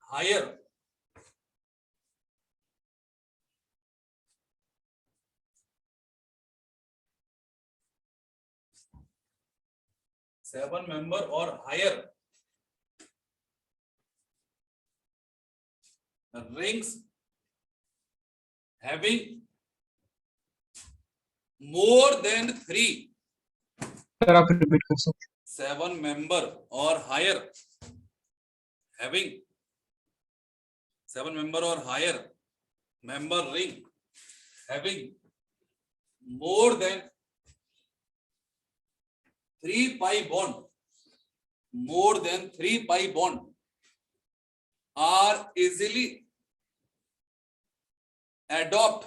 [SPEAKER 1] higher rings having more than 3
[SPEAKER 6] sir आप रिपीट कर सकते
[SPEAKER 1] 7 member or higher having 7 member or higher member ring having more than 3 pi bond, more than 3 pi bond are easily adopt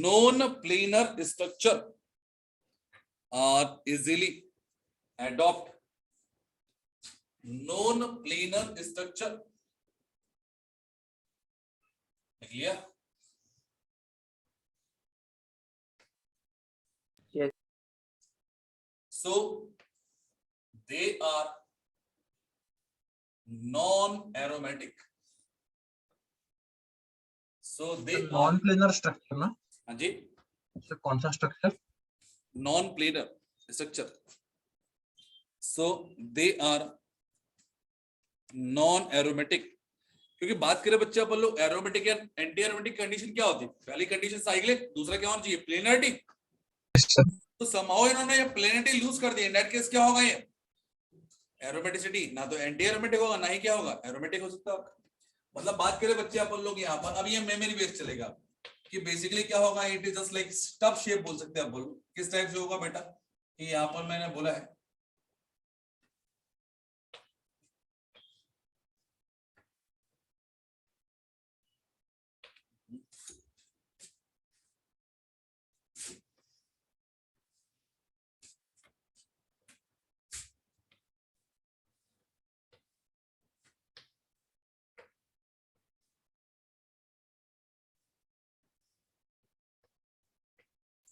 [SPEAKER 1] non-planar structure, are easily adopt non-planar structure. लिख लिया?
[SPEAKER 6] Yes.
[SPEAKER 1] So they are non-aromatic. So they are
[SPEAKER 6] non planar structure ना,
[SPEAKER 1] हाँ जी,
[SPEAKER 6] sir कौन सा structure?
[SPEAKER 1] non-planar structure. So they are non-aromatic. क्योंकि बात करें बच्चे अपन लोग एरोमेटिक या एंटी एरोमेटिक कंडीशन क्या होती है? पहली कंडीशन साइक्लिक, दूसरा क्या होना चाहिए? प्लेनरिटी. तो somehow इन्होंने ये प्लेनरिटी लूज कर दी. इन दैट केस क्या होगा? ये एरोमेटिसिटी ना तो एंटी एरोमेटिक होगा ना ही क्या होगा? एरोमेटिक हो सकता है. मतलब बात करें बच्चे अपन लोग यहाँ पर, अब ये मेमोरी बेस चलेगा कि बेसिकली क्या होगा? It is just like stuff shape बोल सकते हैं आप. बोलो किस टाइप से होगा बेटा? कि यहाँ पर मैंने बोला है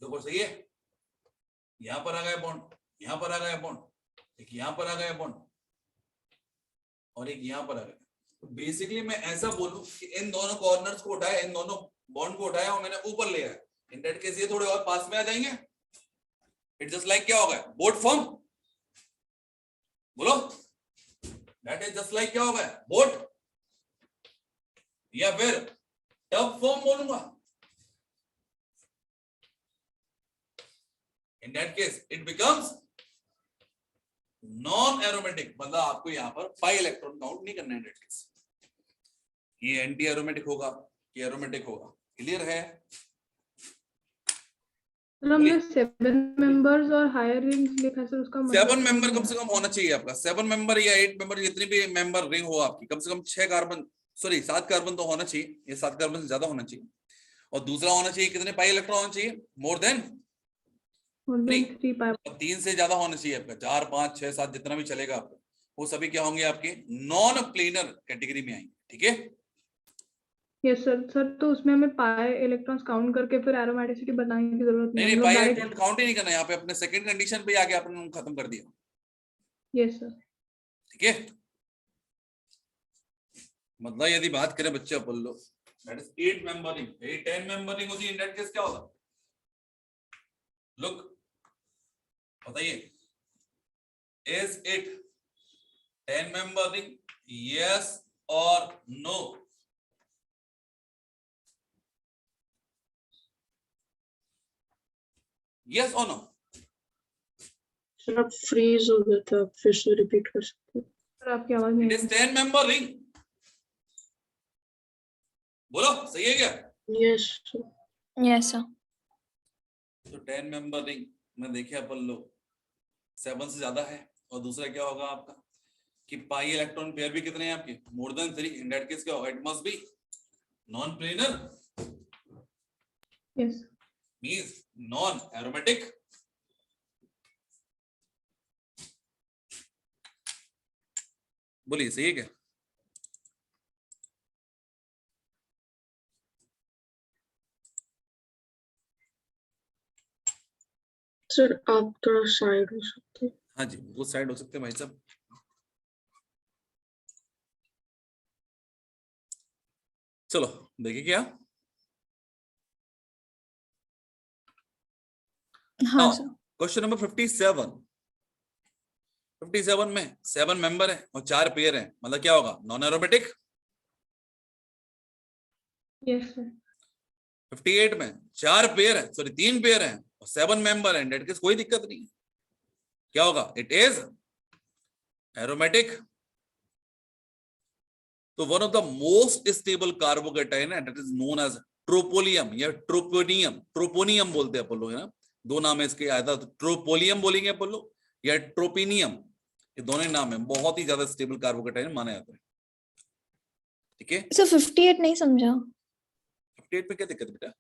[SPEAKER 1] देखो सही है. यहां पर आ गया बॉन्ड, यहां पर आ गया बॉन्ड, एक यहां पर आ गया बॉन्ड और एक यहां पर आ गया. तो बेसिकली मैं ऐसा बोलूं कि इन दोनों कॉर्नर्स को उठाया, इन दोनों बॉन्ड को उठाया और मैंने ऊपर ले आया. इन दैट केस ये थोड़े और पास में आ जाएंगे. इट जस्ट लाइक क्या होगा? Boat form. बोलो दैट इज जस्ट लाइक क्या होगा? बोट. या फिर टब फॉर्म बोलूंगा. In that case, it becomes non-aromatic. मतलब आपको यहाँ पर पाई इलेक्ट्रॉन काउंट नहीं करना है. in that case. ये एंटी एरोमेटिक होगा, ये एरोमेटिक होगा. क्लियर है?
[SPEAKER 2] सर हमने 7 मेंबर्स और हायर रिंग्स लिखा सर, उसका
[SPEAKER 1] 7 मेंबर कम से कम होना चाहिए आपका. 7 मेंबर या 8 मेंबर, जितनी भी मेंबर रिंग हो आपकी, कम से कम 6 कार्बन, सॉरी 7 कार्बन तो होना चाहिए. ये 7 कार्बन से ज्यादा होना चाहिए. और दूसरा होना चाहिए कितने पाई इलेक्ट्रॉन होना चाहिए? More than
[SPEAKER 2] 3 pi.
[SPEAKER 1] 3 से ज्यादा होना चाहिए आपका. 4 5 6 7 जितना भी चलेगा आपका, वो सभी क्या होंगे? आपके नॉन प्लेनर कैटेगरी में आएंगे. ठीक है?
[SPEAKER 2] Yes sir. सर तो उसमें हमें पाई इलेक्ट्रॉन्स काउंट करके फिर एरोमेटिसिटी बताने की जरूरत
[SPEAKER 1] नहीं
[SPEAKER 2] नहीं
[SPEAKER 1] नहीं,
[SPEAKER 2] है.
[SPEAKER 1] पाई
[SPEAKER 2] डायरेक्ट.
[SPEAKER 1] इलेक्ट्रॉन काउंट ही नहीं करना. यहाँ पे अपने सेकंड कंडीशन पे आके आपने खत्म कर दिया.
[SPEAKER 2] Yes sir.
[SPEAKER 1] ठीक है? मतलब यदि बात करें बच्चे अपन लोग, दैट इज 8 मेंबरिंग. 10 मेंबरिंग होती है. इन दैट केस क्या होगा? लुक बताइए, इज इट 10 मेंबरिंग? यस और नो? यस और नो?
[SPEAKER 5] सर आप फ्रीज हो गया था, आप फिर से रिपीट कर सकते हैं?
[SPEAKER 2] सर आपकी आवाज नहीं
[SPEAKER 1] इट इज 10 मेंबर रिंग. बोलो सही है क्या?
[SPEAKER 5] Yes sir.
[SPEAKER 7] Yes sir.
[SPEAKER 1] तो 10 मेंबर रिंग में देखिए अपन लोग 7 से ज्यादा है. और दूसरा क्या होगा आपका कि पाई इलेक्ट्रॉन पेयर भी कितने हैं आपके? More than 3. In that case क्या होगा? It must be non planar,
[SPEAKER 2] yes.
[SPEAKER 1] Means non aromatic. बोलिए सही है क्या?
[SPEAKER 5] सर आप थोड़ा साइड हो सकते हैं?
[SPEAKER 1] हाँ जी, वो साइड हो सकते हैं भाई साहब. चलो देखिए क्या.
[SPEAKER 7] हाँ सर.
[SPEAKER 1] Question number 57. 57 में 7 मेंबर है और 4 पेयर है. मतलब क्या होगा? Non aromatic.
[SPEAKER 2] Yes sir.
[SPEAKER 1] 58 में 4 पेयर है, सॉरी 3 पेयर है और 7 मेंबर है. इन दैट केस कोई दिक्कत नहीं है. क्या होगा? इट इज एरोमेटिक, तो one of the most stable carbocation है, दैट इज नोन एज ट्रोपोलियम या ट्रोपोनियम। ट्रोपोनियम बोलते हैं अपन लोग, है ना, दो नाम है इसके, आया ट्रोपोलियम बोलेंगे अपन लोग या ट्रोपिनियम, ये दोनों ही नाम है। बहुत ही ज्यादा स्टेबल कार्बोकेटाइन माना जाता है। ठीक है,
[SPEAKER 7] सर 58 नहीं समझा।
[SPEAKER 1] 58 में क्या दिक्कत है बेटा?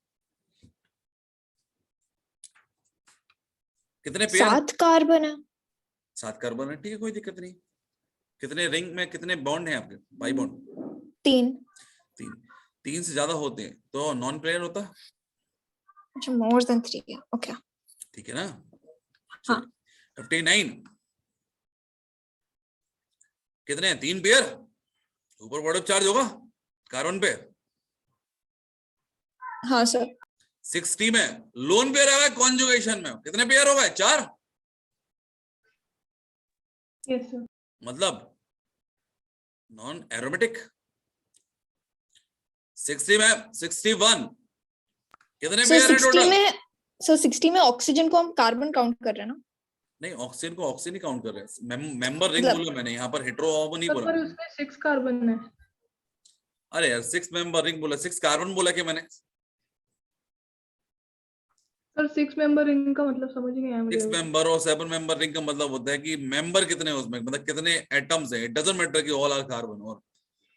[SPEAKER 1] कितने पेयर?
[SPEAKER 7] 7 कार्बन है।
[SPEAKER 1] 7 कार्बन है, ठीक है, कोई दिक्कत नहीं। कितने रिंग में कितने बॉन्ड हैं आपके? Pi bond
[SPEAKER 7] 3।
[SPEAKER 1] 3 से ज्यादा होते हैं तो नॉन पेयर होता है,
[SPEAKER 7] अच्छा, मोर देन 3 है, ओके।
[SPEAKER 1] ठीक है ना।
[SPEAKER 7] हाँ।
[SPEAKER 1] 59 कितने हैं? 3 पेयर, ऊपर बॉर्डर चार्ज होगा कार्बन पे।
[SPEAKER 7] हाँ सर।
[SPEAKER 1] 60 में लोन पेयर आया, कॉन्जुगेशन में कितने पेयर हो गए? 4,
[SPEAKER 2] यस सर।
[SPEAKER 1] मतलब नॉन एरोमेटिक। 60 में 61 कितने
[SPEAKER 7] सर
[SPEAKER 1] पेयर है
[SPEAKER 7] 60
[SPEAKER 1] टोटल?
[SPEAKER 7] में, सर 60 में ऑक्सीजन को हम कार्बन काउंट कर रहे हैं ना?
[SPEAKER 1] नहीं, ऑक्सीजन को ऑक्सीजन ही काउंट कर रहे हैं। मेंबर रिंग
[SPEAKER 7] मतलब-
[SPEAKER 1] बोला मैंने, यहाँ पर हेटेरो नहीं
[SPEAKER 2] सर
[SPEAKER 1] बोला।
[SPEAKER 2] पर उसमें 6 कार्बन है।
[SPEAKER 1] अरे यार 6 मेंबर रिंग बोला, 6 कार्बन बोला कि मैंने?
[SPEAKER 2] सर 6 मेंबर रिंग का मतलब समझ नहीं आया
[SPEAKER 1] 6
[SPEAKER 2] मुझे।
[SPEAKER 1] मेंबर और 7 मेंबर रिंग का मतलब होता है कि मेंबर कितने हैं उसमें, मतलब कितने एटम्स हैं। इट डजंट मैटर कि ऑल आर कार्बन, और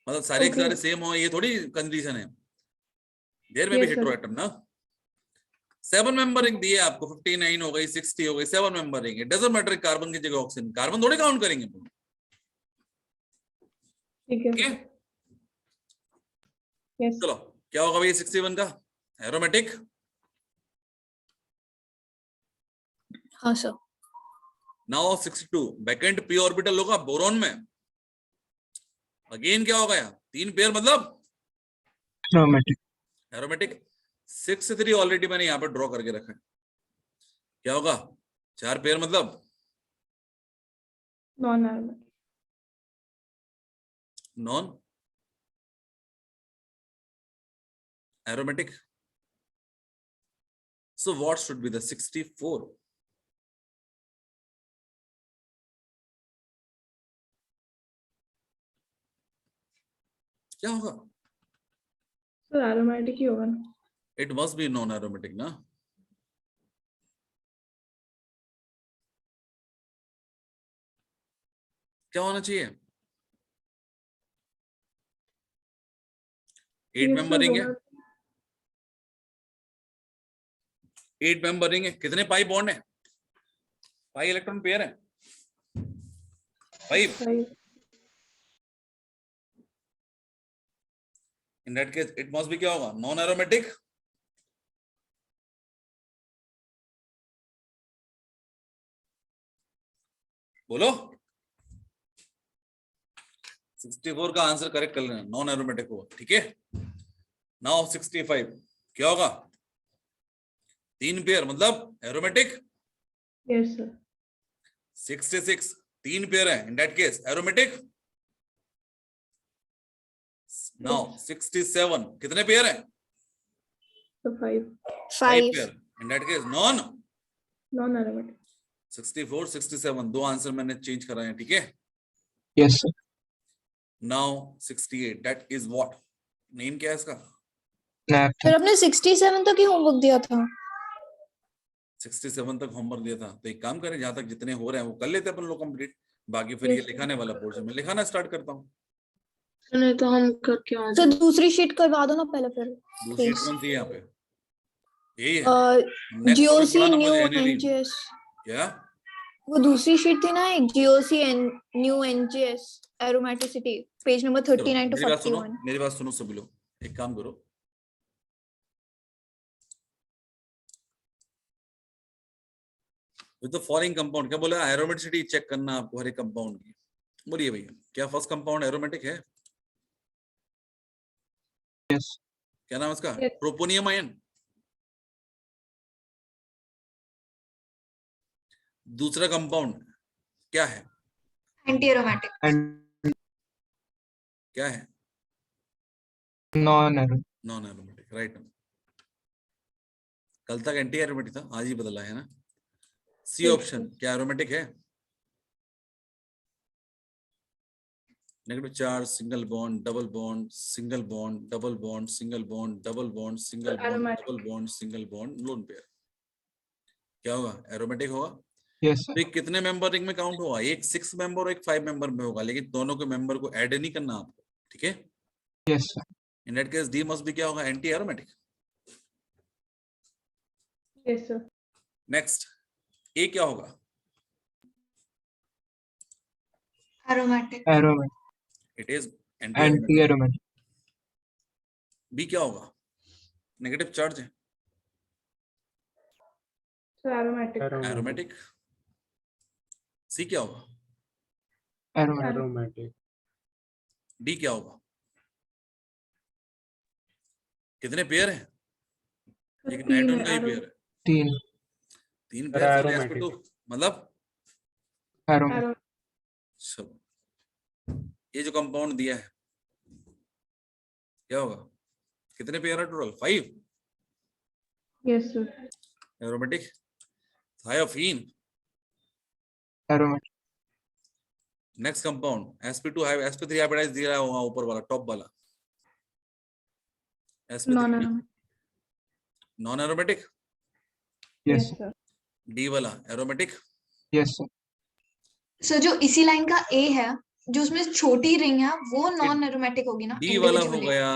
[SPEAKER 1] मतलब सारे के
[SPEAKER 2] Okay.
[SPEAKER 1] सारे सेम हो, ये थोड़ी कंडीशन है। देयर में भी
[SPEAKER 2] Yes, sir.
[SPEAKER 1] हेटेरो एटम ना। 7 मेंबर रिंग दिए आपको, 59 हो गई, 60 हो गई, 7 member ring. It doesn't matter carbon की जगह ऑक्सीजन, कार्बन थोड़ी काउंट करेंगे।
[SPEAKER 2] ठीक है
[SPEAKER 1] ठीक है,
[SPEAKER 2] सर। यस।
[SPEAKER 1] चलो क्या होगा भाई 61 का? एरोमेटिक।
[SPEAKER 7] हाँ sir.
[SPEAKER 1] Now 62 vacant P orbital होगा बोरॉन में। अगेन क्या होगा यहाँ? 3 पेयर मतलब
[SPEAKER 6] एरोमेटिक।
[SPEAKER 1] एरोमेटिक। 63 ऑलरेडी मैंने यहाँ पर ड्रॉ करके रखा है। क्या होगा? 4 पेयर मतलब
[SPEAKER 2] non aromatic.
[SPEAKER 1] Non aromatic. So what should be the 64? क्या होगा?
[SPEAKER 2] सर एरोमेटिक ही होगा ना।
[SPEAKER 1] It must be non aromatic ना। क्या होना चाहिए? 8
[SPEAKER 2] Yes,
[SPEAKER 1] मेंबर
[SPEAKER 2] sir,
[SPEAKER 1] रिंग है,
[SPEAKER 2] होना-
[SPEAKER 1] 8 मेंबर रिंग है। कितने पाई बॉन्ड है? पाई इलेक्ट्रॉन पेयर है 5।
[SPEAKER 2] सही।
[SPEAKER 1] In that case it must be क्या होगा? Non aromatic. बोलो। 64 का आंसर करेक्ट कर लेना, नॉन एरोमेटिक होगा। ठीक है, नाउ 65 क्या होगा? 3 पेयर मतलब एरोमेटिक।
[SPEAKER 2] Yes sir.
[SPEAKER 1] 66 3 पेयर है, इन दैट केस एरोमेटिक। नाउ 67 कितने पेयर है?
[SPEAKER 2] तो 5
[SPEAKER 1] 5
[SPEAKER 7] 5।
[SPEAKER 1] Pair, in that case non.
[SPEAKER 2] Non aromatic.
[SPEAKER 1] 64 67 दो आंसर मैंने चेंज कराए हैं। ठीक है,
[SPEAKER 6] yes sir.
[SPEAKER 1] Now 68 that is what? Name क्या है इसका?
[SPEAKER 7] फिर आपने 67 तक ही होमवर्क दिया था।
[SPEAKER 1] 67 तक होमवर्क दिया था, तो एक काम करें, जहां तक जितने हो रहे हैं वो कर लेते हैं अपन लोग कंप्लीट। बाकी फिर ये
[SPEAKER 2] Yes, sir.
[SPEAKER 1] लिखाने वाला पोर्शन में लिखाना स्टार्ट करता हूँ।
[SPEAKER 5] नहीं तो हम करके आ
[SPEAKER 7] तो
[SPEAKER 5] जाएंगे।
[SPEAKER 7] दूसरी शीट करवा दो ना पहले फिर।
[SPEAKER 1] दूसरी
[SPEAKER 7] Please.
[SPEAKER 1] कौन सी है यहाँ पे? यही है नेक्स्ट टॉपिक
[SPEAKER 7] जीओसी
[SPEAKER 1] पढ़ाना
[SPEAKER 7] न्यू
[SPEAKER 1] मुझे NAD।
[SPEAKER 7] एनजीएस,
[SPEAKER 1] क्या?
[SPEAKER 7] वो दूसरी शीट थी ना, एक GOC new NGS aromaticity, page number
[SPEAKER 1] चलो
[SPEAKER 7] 39 to
[SPEAKER 1] मेरी बात सुनो,
[SPEAKER 7] 41।
[SPEAKER 1] मेरी बात सुनो सभी लोग, एक काम करो, विद द फॉलोइंग कंपाउंड, क्या बोला? एरोमेटिसिटी चेक करना आपको हर एक कंपाउंड की। बोलिए भैया, क्या फर्स्ट कंपाउंड एरोमेटिक है?
[SPEAKER 6] यस।
[SPEAKER 1] क्या नाम है इसका?
[SPEAKER 2] Yes.
[SPEAKER 1] ट्रोपोनियम आयन। दूसरा कंपाउंड क्या है?
[SPEAKER 3] Anti aromatic.
[SPEAKER 6] एंड
[SPEAKER 1] क्या है?
[SPEAKER 6] Non aromatic.
[SPEAKER 1] Non aromatic, right. कल तक एंटी एरोमेटिक था, आज ही बदला है ना। सी
[SPEAKER 2] Yes,
[SPEAKER 1] ऑप्शन क्या एरोमेटिक है? Negative charge, single bond, double bond, single bond, double bond, single bond, double bond, single bond,
[SPEAKER 2] aromatic.
[SPEAKER 1] Double bond, single bond, lone pair. क्या होगा? एरोमेटिक होगा।
[SPEAKER 6] Yes sir.
[SPEAKER 1] तो ये कितने मेंबर रिंग में count होगा? एक 6 मेंबर और एक 5 मेंबर में होगा, लेकिन दोनों के मेंबर को ऐड नहीं करना आपको, ठीक है?
[SPEAKER 6] Yes sir.
[SPEAKER 1] In that case D must be क्या होगा? Anti aromatic.
[SPEAKER 2] Yes, sir.
[SPEAKER 1] Next, A क्या होगा?
[SPEAKER 3] aromatic,
[SPEAKER 6] aromatic,
[SPEAKER 1] it is anti
[SPEAKER 6] anti
[SPEAKER 1] aromatic.
[SPEAKER 6] Aromatic,
[SPEAKER 1] B क्या होगा? नेगेटिव चार्ज है,
[SPEAKER 2] So aromatic.
[SPEAKER 1] एरोमेटिक। सी क्या होगा?
[SPEAKER 6] Aromatic,
[SPEAKER 4] aromatic.
[SPEAKER 1] डी क्या होगा? कितने पेयर है?
[SPEAKER 2] So
[SPEAKER 1] एक
[SPEAKER 2] तीन
[SPEAKER 1] नाइट्रोजन का ही
[SPEAKER 2] arrow-
[SPEAKER 1] पेयर है,
[SPEAKER 6] 3
[SPEAKER 1] 3
[SPEAKER 4] सर,
[SPEAKER 1] पेयर
[SPEAKER 4] aromatic।
[SPEAKER 1] मतलब
[SPEAKER 6] एरोमेटिक,
[SPEAKER 2] arrow-
[SPEAKER 1] सब। ये जो कंपाउंड दिया है क्या होगा? कितने पेयर है total? 5।
[SPEAKER 2] Yes, sir.
[SPEAKER 1] Aromatic. Thiophene.
[SPEAKER 6] Aromatic,
[SPEAKER 1] next compound sp2 sp3 hybridise दिया हुआ ऊपर वाला, टॉप वाला sp3
[SPEAKER 2] Non-aromatic.
[SPEAKER 1] Non aromatic.
[SPEAKER 6] Yes
[SPEAKER 2] Yes, sir.
[SPEAKER 1] D वाला एरोमेटिक।
[SPEAKER 6] Yes sir.
[SPEAKER 3] सर जो इसी लाइन का ए है, जो उसमें छोटी रिंग है, वो नॉन एरोमेटिक होगी ना
[SPEAKER 1] डी वाला हो
[SPEAKER 3] individually?
[SPEAKER 1] गया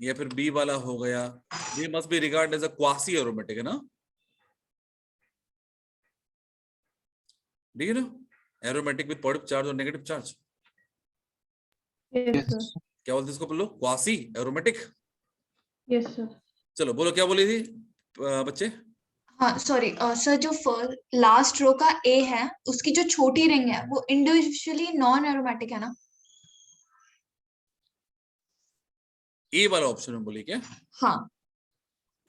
[SPEAKER 1] या फिर बी वाला हो गया, they must be regard as a quasi aromatic, है ना? ठीक है ना? एरोमेटिक विद पॉजिटिव चार्ज और negative charge,
[SPEAKER 2] Yes,
[SPEAKER 6] yes
[SPEAKER 2] sir.
[SPEAKER 1] क्या बोलते हैं इसको? बोलो, क्वासी एरोमेटिक।
[SPEAKER 2] Yes, sir.
[SPEAKER 1] चलो बोलो, क्या बोली थी बच्चे?
[SPEAKER 3] हाँ सॉरी सर, जो लास्ट रो का ए है, उसकी जो छोटी रिंग है वो इंडिविजुअली नॉन एरोमेटिक है ना?
[SPEAKER 1] ए वाला ऑप्शन में बोली क्या?
[SPEAKER 3] हाँ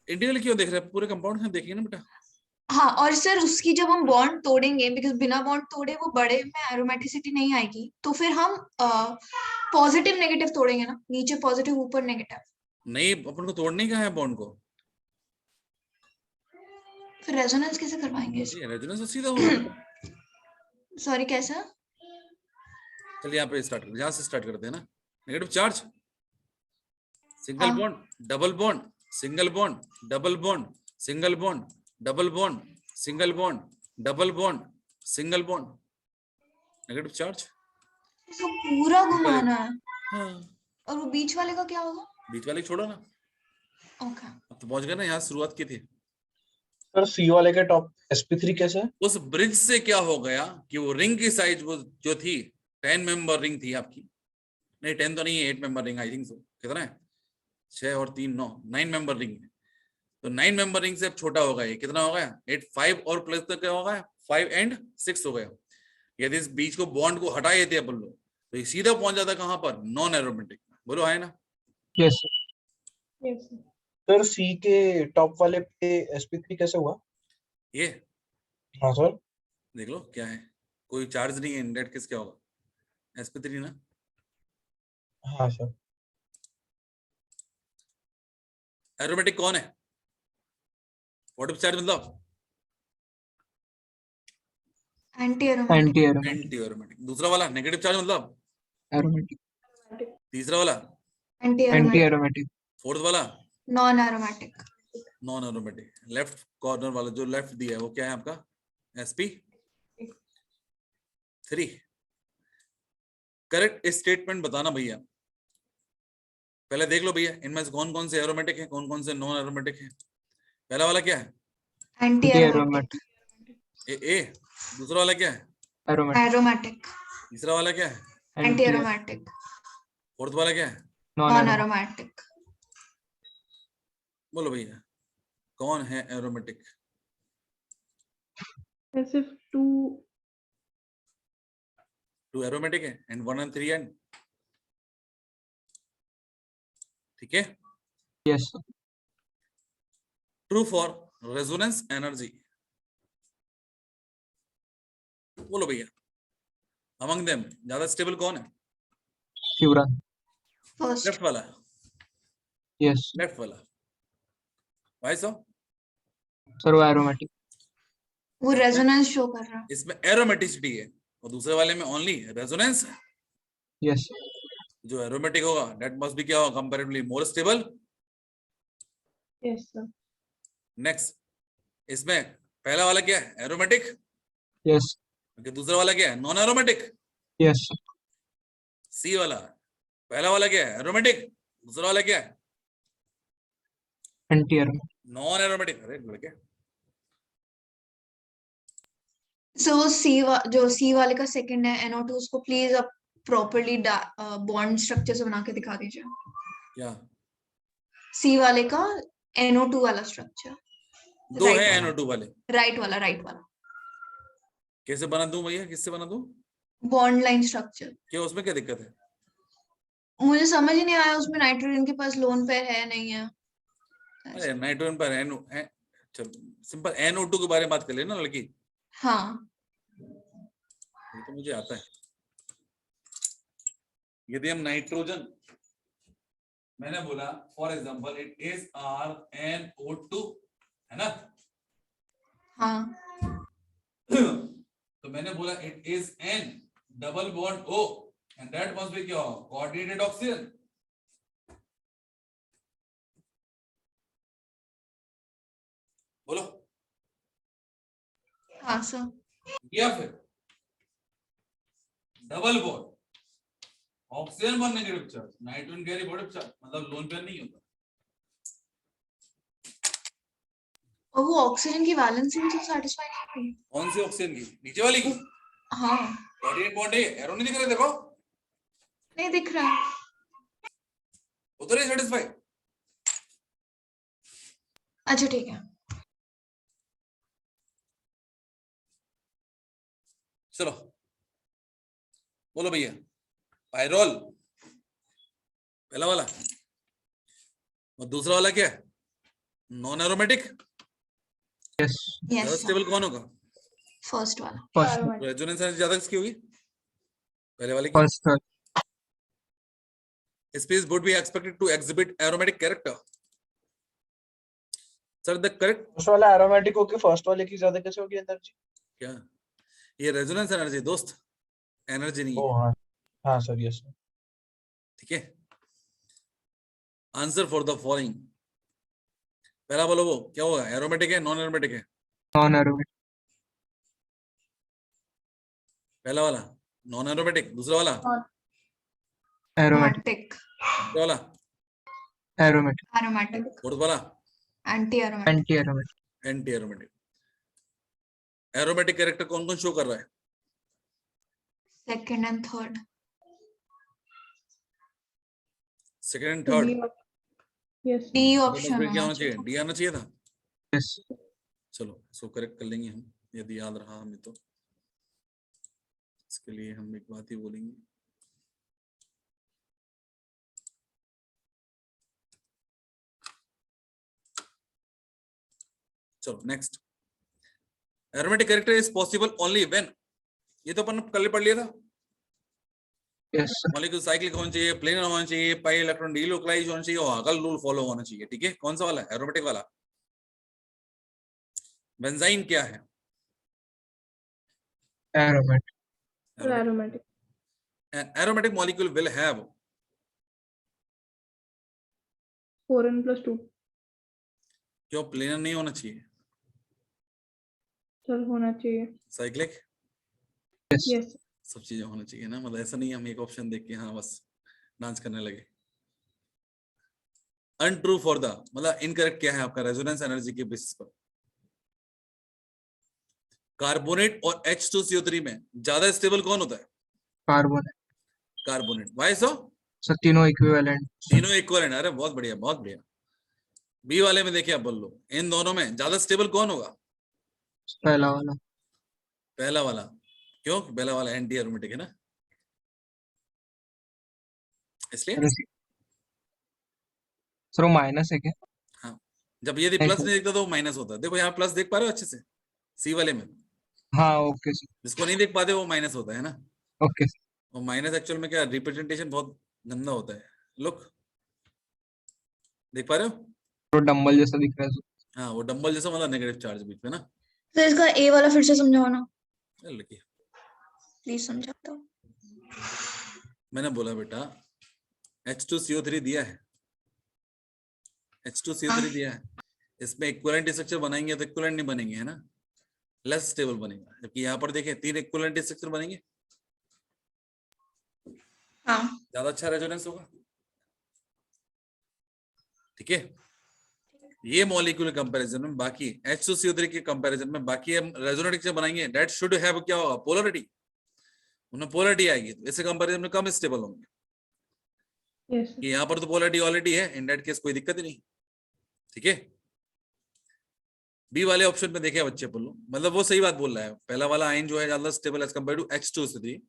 [SPEAKER 1] इंडिविजुअली क्यों देख रहे हैं? पूरे कंपाउंड में देखिए ना बेटा।
[SPEAKER 3] हाँ, और सर उसकी जब हम बॉन्ड तोड़ेंगे, बिकॉज बिना बॉन्ड तोड़े वो बड़े में एरोमेटिसिटी नहीं आएगी, तो फिर हम पॉजिटिव नेगेटिव तोड़ेंगे ना, नीचे पॉजिटिव ऊपर नेगेटिव,
[SPEAKER 1] नहीं, अपन को तोड़ने का है बॉन्ड को,
[SPEAKER 3] फिर रेजोनेंस कैसे करवाएंगे?
[SPEAKER 1] ये रेजोनेंस तो सीधा हो रहा है।
[SPEAKER 3] सॉरी कैसा?
[SPEAKER 1] चलिए यहाँ पे स्टार्ट, यहाँ से स्टार्ट करते हैं ना। नेगेटिव चार्ज, सिंगल
[SPEAKER 3] हाँ।
[SPEAKER 1] Bond, double bond, single bond, double bond, single bond, double bond, single bond, double bond, single bond, negative charge.
[SPEAKER 3] इसको पूरा घुमाना है,
[SPEAKER 1] हाँ,
[SPEAKER 3] और वो बीच वाले का क्या होगा?
[SPEAKER 1] बीच वाले छोड़ो ना,
[SPEAKER 3] ओके,
[SPEAKER 1] अब तो पहुंच गए ना, यहाँ शुरुआत की थी।
[SPEAKER 6] सर सी वाले के टॉप sp3 कैसे है?
[SPEAKER 1] उस ब्रिज से क्या हो गया कि वो रिंग की साइज वो जो थी 10 मेंबर रिंग थी आपकी, नहीं 10 तो नहीं है, 8 member ring I think so. कितना है? 6 और 3 9 मेंबर रिंग है। तो 9 मेंबर रिंग से अब छोटा होगा, ये कितना हो गया? 8 5 और प्लस तक क्या होगा? 5 एंड 6 हो गया। यदि इस बीच को बॉन्ड को हटा देते अपन लोग, तो ये सीधा पहुंच जाता कहां पर? Non aromatic. बोलो है ना?
[SPEAKER 6] Yes
[SPEAKER 2] Yes, sir.
[SPEAKER 6] सर। सी के टॉप वाले पे sp3 कैसे हुआ?
[SPEAKER 1] ये
[SPEAKER 6] हाँ सर।
[SPEAKER 1] देख लो क्या है, कोई चार्ज नहीं है, इन दैट केस क्या होगा? sp3 ना।
[SPEAKER 6] हाँ सर।
[SPEAKER 1] एरोमेटिक कौन है? पॉजिटिव चार्ज मतलब
[SPEAKER 3] anti aromatic,
[SPEAKER 6] anti aromatic,
[SPEAKER 1] anti aromatic. दूसरा वाला नेगेटिव चार्ज मतलब
[SPEAKER 6] एरोमेटिक,
[SPEAKER 1] तीसरा वाला,
[SPEAKER 3] anti
[SPEAKER 6] anti
[SPEAKER 3] aromatic,
[SPEAKER 6] aromatic,
[SPEAKER 1] fourth वाला
[SPEAKER 3] non aromatic,
[SPEAKER 1] non aromatic. Left corner वाला जो लेफ्ट दिया है वो क्या है आपका? sp3। करेक्ट स्टेटमेंट बताना भैया। पहले देख लो भैया, इनमें से कौन कौन से एरोमेटिक है, कौन कौन से नॉन एरोमेटिक है। पहला वाला क्या है?
[SPEAKER 3] एंटी
[SPEAKER 6] एंटी
[SPEAKER 3] एरोमेटिक,
[SPEAKER 6] एरोमेटिक,
[SPEAKER 1] ए। दूसरा वाला क्या है?
[SPEAKER 6] एरोमेटिक,
[SPEAKER 3] एरोमेटिक,
[SPEAKER 1] तीसरा वाला क्या है?
[SPEAKER 3] एंटी एरोमेटिक,
[SPEAKER 1] फोर्थ वाला क्या है?
[SPEAKER 3] Non
[SPEAKER 6] non
[SPEAKER 3] aromatic.
[SPEAKER 1] बोलो भैया, कौन है एरोमेटिक?
[SPEAKER 2] SF2.
[SPEAKER 1] 2 एरोमेटिक है एंड 1 and 3 एंड, ठीक है।
[SPEAKER 6] Yes
[SPEAKER 1] true for resonance energy. बोलो भैया, अमंग देम ज्यादा स्टेबल कौन है?
[SPEAKER 6] फ्यूरन,
[SPEAKER 3] फर्स्ट,
[SPEAKER 1] लेफ्ट वाला,
[SPEAKER 6] यस
[SPEAKER 1] लेफ्ट वाला। भाई साहब,
[SPEAKER 6] सर। वो एरोमेटिक,
[SPEAKER 3] वो रेजोनेंस शो कर रहा है।
[SPEAKER 1] इसमें एरोमेटिसिटी है और दूसरे वाले में ओनली रेजोनेंस है।
[SPEAKER 6] यस
[SPEAKER 1] जो एरोमेटिक होगा that must be क्या होगा comparatively more stable.
[SPEAKER 2] Yes, sir.
[SPEAKER 1] Next, इसमें पहला वाला क्या है एरोमेटिक,
[SPEAKER 6] Yes.
[SPEAKER 1] दूसरा वाला क्या है नॉन एरोमेटिक.
[SPEAKER 6] Yes.
[SPEAKER 1] सी वाला पहला वाला क्या है एरोमेटिक, दूसरा वाला क्या है
[SPEAKER 6] Anti-aromatic.
[SPEAKER 1] Non aromatic. अरे लड़के
[SPEAKER 3] सो जो सी वाले का सेकंड है NO2, उसको प्लीज आप प्रॉपर्ली बॉन्ड स्ट्रक्चर से बना के दिखा दीजिए.
[SPEAKER 1] क्या
[SPEAKER 3] सी वाले का NO2 वाला स्ट्रक्चर.
[SPEAKER 1] दो
[SPEAKER 3] Right
[SPEAKER 1] है
[SPEAKER 3] वाला.
[SPEAKER 1] NO2 वाले,
[SPEAKER 3] राइट वाला
[SPEAKER 1] कैसे बना दूं भैया, किससे बना दूं,
[SPEAKER 3] बॉन्ड लाइन स्ट्रक्चर.
[SPEAKER 1] क्या उसमें क्या दिक्कत है.
[SPEAKER 3] मुझे समझ ही नहीं आया उसमें नाइट्रोजन के पास लोन पेयर है नहीं है.
[SPEAKER 1] अरे नाइट्रोजन पर चल सिंपल NO2 के बारे में बात कर लेना लड़की,
[SPEAKER 3] हाँ.
[SPEAKER 1] ये तो मुझे आता है. यदि हम नाइट्रोजन, मैंने बोला for example it is RnO2 है ना.
[SPEAKER 3] हाँ.
[SPEAKER 1] तो मैंने बोला it is N double bond O and that must be क्या कोऑर्डिनेटेड ऑक्सीजन. बोलो
[SPEAKER 3] हाँ सर.
[SPEAKER 1] या फिर डबल बॉन्ड ऑक्सीजन पर negative charge, nitrogen carry positive charge, मतलब लोन पेयर नहीं होता.
[SPEAKER 3] और वो ऑक्सीजन की वैलेंसी भी तो सेटिस्फाई नहीं हुई.
[SPEAKER 1] कौन सी ऑक्सीजन की, नीचे वाली की
[SPEAKER 3] हाँ.
[SPEAKER 1] कोऑर्डिनेट बॉन्ड है, एरो नहीं दिख रहे देखो,
[SPEAKER 3] नहीं दिख रहा.
[SPEAKER 1] उधर ही सेटिस्फाई.
[SPEAKER 3] अच्छा ठीक है.
[SPEAKER 1] चलो बोलो भैया, पायरोल पहला वाला और दूसरा वाला क्या है नॉन एरोमेटिक.
[SPEAKER 6] Yes.
[SPEAKER 1] ज्यादा
[SPEAKER 3] यस
[SPEAKER 1] स्टेबल कौन होगा,
[SPEAKER 3] फर्स्ट वाला.
[SPEAKER 6] First.
[SPEAKER 2] Aromatic.
[SPEAKER 1] रेजोनेंस एनर्जी ज्यादा किसकी होगी, पहले वाले की.
[SPEAKER 6] First.
[SPEAKER 1] Species would be expected to exhibit aromatic character. Sir, the correct
[SPEAKER 6] first वाला एरोमेटिक होके फर्स्ट वाले की ज्यादा कैसे होगी एनर्जी?
[SPEAKER 1] क्या, ये रेजोनेंस एनर्जी दोस्त, एनर्जी नहीं है.
[SPEAKER 6] ओह हाँ. हाँ सर, यस.
[SPEAKER 1] ठीक है. आंसर फॉर द फॉलोइंग, पहला बोलो वो क्या होगा, एरोमेटिक है नॉन एरोमेटिक है,
[SPEAKER 6] नॉन एरोमेटिक.
[SPEAKER 1] पहला वाला नॉन एरोमेटिक, दूसरा वाला
[SPEAKER 6] एरोमेटिक.
[SPEAKER 3] एरोमेटिक.
[SPEAKER 1] दूसरा वाला
[SPEAKER 6] एरोमेटिक.
[SPEAKER 3] एरोमेटिक.
[SPEAKER 1] फोर्थ वाला
[SPEAKER 3] anti aromatic.
[SPEAKER 6] Anti aromatic.
[SPEAKER 1] Anti aromatic. Aromatic character कौन कौन शो कर रहा है,
[SPEAKER 3] second and third.
[SPEAKER 1] Second and
[SPEAKER 2] So
[SPEAKER 1] third.
[SPEAKER 2] D op- Yes.
[SPEAKER 3] D
[SPEAKER 1] क्या
[SPEAKER 3] ऑप्शन
[SPEAKER 1] होना चाहिए, डी आना चाहिए था.
[SPEAKER 6] यस.
[SPEAKER 1] चलो इसको करेक्ट कर लेंगे हम, यदि याद रहा हमें तो. इसके लिए हम एक बात ही बोलेंगे, चलो next. Aromatic character is possible only when, ये तो अपन कल पढ़ लिया था.
[SPEAKER 6] यस.
[SPEAKER 1] मॉलिक्यूल साइक्लिक होना चाहिए, प्लेनर होना चाहिए, पाई इलेक्ट्रॉन डीलोकलाइज होना चाहिए और हगल रूल फॉलो होना चाहिए. ठीक है, कौन सा वाला एरोमेटिक वाला. बेंजाइन क्या है,
[SPEAKER 6] aromatic.
[SPEAKER 2] So aromatic.
[SPEAKER 1] Aromatic molecule will have
[SPEAKER 2] 4n+2.
[SPEAKER 1] क्यों, प्लेनर नहीं होना चाहिए,
[SPEAKER 2] सर होना चाहिए.
[SPEAKER 1] Cyclic
[SPEAKER 6] yes.
[SPEAKER 2] Yes.
[SPEAKER 1] सब चीजें होना चाहिए ना, मतलब ऐसा नहीं हम एक ऑप्शन देख के हाँ बस डांस करने लगे. अनट्रू फॉर द, मतलब इनकरेक्ट क्या है आपका रेजोनेंस एनर्जी के बेसिस पर. कार्बोनेट और H2CO3 में ज्यादा स्टेबल कौन होता है,
[SPEAKER 6] कार्बन.
[SPEAKER 1] कार्बोनेट. वाई सो,
[SPEAKER 6] सर तीनों इक्विवेलेंट.
[SPEAKER 1] तीनों इक्विवेलेंट. अरे बहुत बढ़िया बहुत बढ़िया. बी वाले में देखिए आप बोल लो, इन दोनों में ज्यादा स्टेबल कौन होगा,
[SPEAKER 6] पहला वाला.
[SPEAKER 1] पहला वाला. क्यों, पहला वाला एंटी एरोमेटिक है ना, इसलिए.
[SPEAKER 6] सर वो माइनस है क्या?
[SPEAKER 1] जब यदि
[SPEAKER 6] नहीं
[SPEAKER 1] प्लस
[SPEAKER 6] सर.
[SPEAKER 1] नहीं दिखता तो माइनस होता है. देखो यहाँ प्लस देख पा रहे हो अच्छे से, सी वाले में.
[SPEAKER 6] हाँ ओके सर.
[SPEAKER 1] जिसको नहीं देख पाते वो माइनस होता है ना.
[SPEAKER 6] ओके.
[SPEAKER 1] और माइनस एक्चुअल में क्या रिप्रेजेंटेशन बहुत गंदा होता है. लुक, देख पा रहे हो,
[SPEAKER 6] तो डंबल जैसा दिख रहा है सर.
[SPEAKER 1] हाँ वो डंबल जैसा, मतलब नेगेटिव चार्ज बीच में ना.
[SPEAKER 3] तो इसका ए वाला फिर से समझाओ ना,
[SPEAKER 1] लड़की
[SPEAKER 3] प्लीज समझा दो.
[SPEAKER 1] मैंने बोला बेटा H2CO3 दिया है, H2CO3 दिया है, इसमें इक्विवेलेंट स्ट्रक्चर बनाएंगे तो इक्विवेलेंट नहीं बनेंगे, है ना, लेस स्टेबल बनेगा। जबकि यहाँ पर देखें 3 इक्विवेलेंट स्ट्रक्चर बनेंगे,
[SPEAKER 3] हाँ
[SPEAKER 1] ज्यादा अच्छा रेजोनेंस होगा। ठीक है, ये मॉलिक्यूलर कंपैरिजन में, बाकी H2CO3 के कंपैरिजन में बाकी हम रेजोनेटिक से बनाएंगे, दैट शुड हैव क्या होगा, पोलरिटी, उनमें पोलरिटी आएगी, तो इससे कंपैरिजन में कम स्टेबल होंगे।
[SPEAKER 2] Yes sir.
[SPEAKER 1] यहाँ पर तो पोलरिटी ऑलरेडी है, इन दैट केस कोई दिक्कत ही नहीं। ठीक है, बी वाले ऑप्शन में देखे बच्चे बोलो, मतलब वो सही बात बोल रहा है, पहला वाला आयन जो है ज्यादा stable as compare to H2CO3,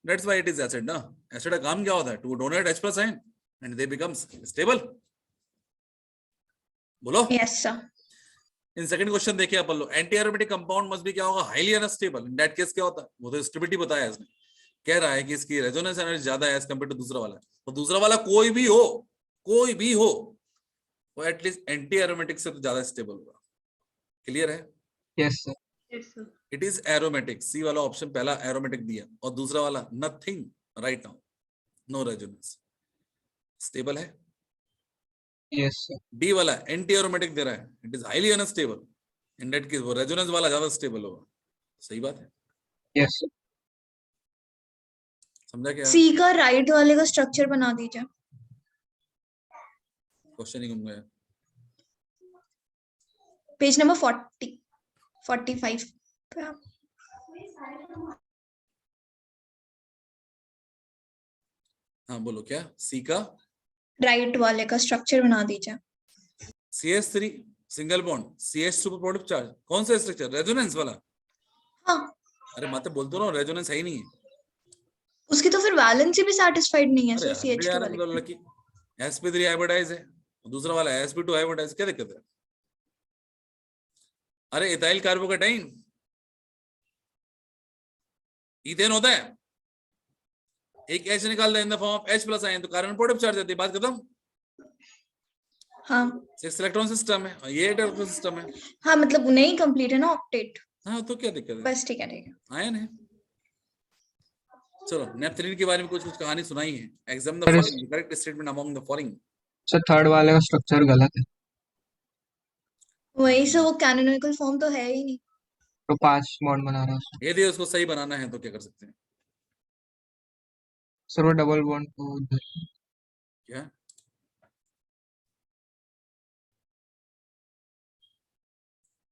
[SPEAKER 1] that's why it is acid ना। एसिड का काम क्या होता है, to donate H+ ion and they becomes stable. बोलो।
[SPEAKER 3] Yes sir.
[SPEAKER 1] In second question देखिए अपन लोग, एंटी एरोमेटिक कंपाउंड मस्ट भी क्या होगा, highly unstable. In that case क्या होता है, वो तो स्टेबिलिटी बताया इसने, कह रहा है कि इसकी रेजोनेंस एनर्जी ज्यादा है एज कंपेयर टू दूसरा वाला। तो दूसरा वाला कोई भी हो, कोई भी हो, वो एटलीस्ट एंटी एरोमेटिक से तो ज्यादा स्टेबल होगा। क्लियर है?
[SPEAKER 6] Yes sir.
[SPEAKER 2] Yes sir.
[SPEAKER 1] It is aromatic, C वाला ऑप्शन पहला एरोमेटिक दिया, और दूसरा वाला nothing right now, no resonance, stable है।
[SPEAKER 6] Yes sir.
[SPEAKER 1] डी वाला एंटी एरोमेटिक दे रहा है, it is highly unstable, in that case वो रेजोनेंस वाला ज्यादा स्टेबल होगा। सही बात है,
[SPEAKER 6] यस सर।
[SPEAKER 1] समझा क्या?
[SPEAKER 3] सी का राइट वाले का स्ट्रक्चर बना दीजिए।
[SPEAKER 1] क्वेश्चन ही घूम गया।
[SPEAKER 3] पेज नंबर 45 पे आप।
[SPEAKER 1] हाँ बोलो, क्या सी का
[SPEAKER 3] राइट वाले का स्ट्रक्चर बना दीजिए।
[SPEAKER 1] CH3 single bond CH super product charge, कौन सा स्ट्रक्चर, रेजोनेंस वाला?
[SPEAKER 3] हाँ,
[SPEAKER 1] अरे माते बोलते रहो, रेजोनेंस है ही नहीं है।
[SPEAKER 3] उसकी तो फिर वैलेंसी भी सेटिस्फाइड नहीं है
[SPEAKER 1] अरे
[SPEAKER 3] सर
[SPEAKER 1] हद यार,
[SPEAKER 3] CH2 वाले की।
[SPEAKER 1] लड़की sp3 हाइब्रिडाइज है, दूसरा वाला sp2 हाइब्रिडाइज, क्या दिक्कत है? अरे इथाइल कार्बोकेटाइन इथेन होता है, एक H निकाल दे in the form of H+ ion, तो कार्बन प्रोडक्ट चार्ज देती है, बात खत्म।
[SPEAKER 3] हाँ
[SPEAKER 1] 6 इलेक्ट्रॉन सिस्टम है, और ये 8 इलेक्ट्रॉन सिस्टम है।
[SPEAKER 3] हाँ, मतलब नहीं कंप्लीट है ना ऑक्टेट।
[SPEAKER 1] हाँ तो क्या दिक्कत है,
[SPEAKER 3] बस ठीक है ठीक है।
[SPEAKER 1] आयन है। चलो नेपथलीन के बारे में कुछ कुछ कहानी सुनाई है। Exam the
[SPEAKER 6] sir,
[SPEAKER 1] following, correct statement among the following.
[SPEAKER 6] Sir third वाले का स्ट्रक्चर गलत है,
[SPEAKER 3] वही से वो कैनोनिकल फॉर्म तो है ही नहीं।
[SPEAKER 6] तो 5 बॉन्ड बना रहा है उसमें।
[SPEAKER 1] यदि उसको सही बनाना है तो क्या कर सकते हैं?
[SPEAKER 6] सर वो डबल बॉन्ड को
[SPEAKER 1] क्या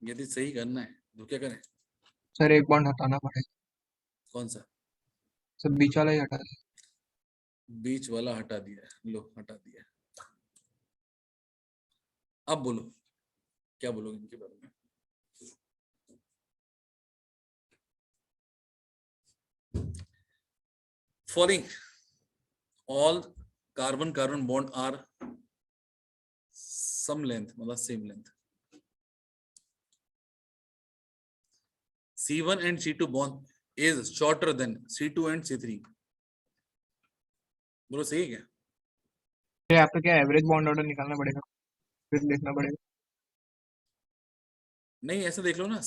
[SPEAKER 1] यदि सही करना है तो क्या करें?
[SPEAKER 6] सर एक बॉन्ड हटाना पड़ेगा।
[SPEAKER 1] कौन सा?
[SPEAKER 6] सर बीच वाला ही हटा दें।
[SPEAKER 1] बीच वाला हटा दिया, लो हटा दिया। अब बोलो, क्या बोलोगे इनके बारे में? Following all carbon carbon bond are same length, मतलब same length. C1 and C2 bond is shorter than C2 and C3. बोलो सही है क्या?
[SPEAKER 6] फिर यहाँ पे क्या एवरेज बॉन्ड ऑर्डर निकालना पड़ेगा, फिर देखना पड़ेगा।
[SPEAKER 1] नहीं ऐसा देख लो ना,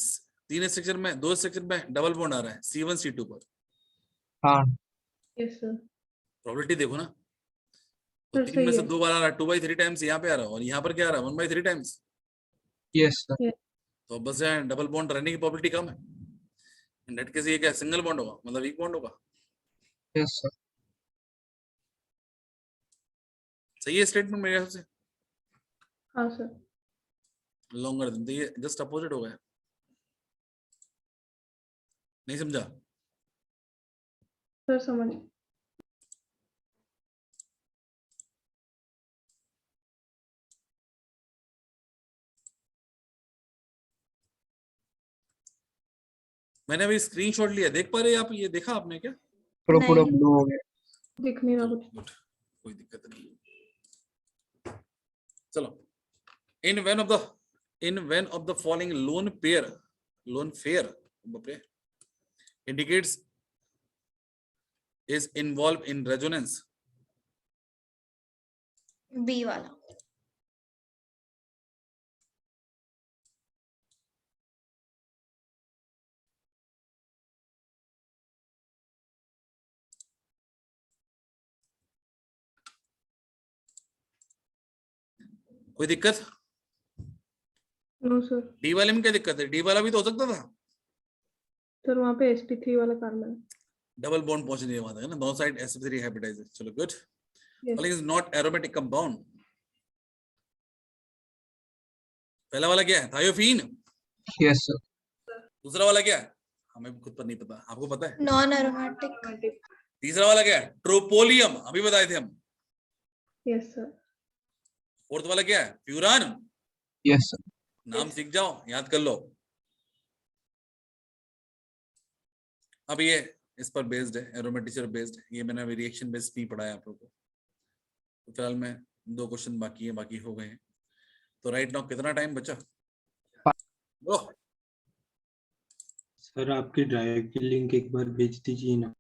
[SPEAKER 1] 3 स्ट्रक्चर में 2 स्ट्रक्चर में डबल बॉन्ड आ रहा है C1 C2 पर,
[SPEAKER 6] हाँ
[SPEAKER 2] यस सर।
[SPEAKER 1] प्रोबेबिलिटी देखो ना, तो
[SPEAKER 2] सर
[SPEAKER 1] 3 में
[SPEAKER 2] सही
[SPEAKER 1] से
[SPEAKER 2] है।
[SPEAKER 1] 2 बार आ रहा है, 2/3 टाइम्स यहाँ पे आ रहा है, और यहाँ पर क्या आ रहा है 1/3 टाइम्स।
[SPEAKER 6] Yes sir.
[SPEAKER 1] तो बस यहाँ डबल बॉन्ड रहने की प्रोबेबिलिटी कम है। इन दैट केस ये क्या सिंगल बॉन्ड होगा, मतलब वीक बॉन्ड होगा।
[SPEAKER 6] Yes sir.
[SPEAKER 1] सही है स्टेटमेंट मेरे हिसाब से।
[SPEAKER 2] हाँ सर।
[SPEAKER 1] लॉन्गर देन, तो ये जस्ट अपोजिट हो गया। नहीं समझा?
[SPEAKER 2] सर समझ।
[SPEAKER 1] मैंने अभी स्क्रीनशॉट लिया, देख पा रहे हैं आप? ये देखा आपने क्या?
[SPEAKER 6] पूरा
[SPEAKER 3] नहीं।
[SPEAKER 6] ब्लू हो गया।
[SPEAKER 2] दिख नहीं रहा कुछ।
[SPEAKER 1] गुड, कोई दिक्कत नहीं। चलो, in when of the following lone pair indicates is involved in resonance?
[SPEAKER 3] B वाला।
[SPEAKER 1] कोई दिक्कत?
[SPEAKER 2] No sir.
[SPEAKER 1] डी वाले में क्या दिक्कत है? डी वाला भी तो हो सकता था,
[SPEAKER 2] सर वहाँ पे sp3 वाला कार्बन
[SPEAKER 1] डबल बॉन्ड पहुंच नहीं हुआ था ना, दोनों साइड sp3 हाइब्रिडाइज है। चलो good,
[SPEAKER 2] Yes.
[SPEAKER 1] Is not aromatic compound. पहला वाला क्या है? थायोफीन।
[SPEAKER 6] Yes sir.
[SPEAKER 1] दूसरा वाला क्या है? हमें भी खुद पर नहीं पता, आपको पता है?
[SPEAKER 3] Non aromatic.
[SPEAKER 2] aromatic।
[SPEAKER 1] तीसरा वाला क्या है? ट्रोपोलियम, अभी बताए थे हम।
[SPEAKER 2] Yes sir।
[SPEAKER 1] फोर्थ वाला क्या है? फ्यूरान।
[SPEAKER 6] Yes sir.
[SPEAKER 1] नाम सीख जाओ, याद कर लो। अब ये इस पर बेस्ड है, एरोमेटिसिटी बेस्ड है। ये मैंने अभी रिएक्शन बेस्ड नहीं पढ़ाया आप लोगों को। तो फिलहाल में 2 क्वेश्चन बाकी है, बाकी हो गए हैं। तो राइट नाउ कितना टाइम बचा? लो
[SPEAKER 4] सर आपकी ड्राइव की लिंक एक बार भेज दीजिए ना।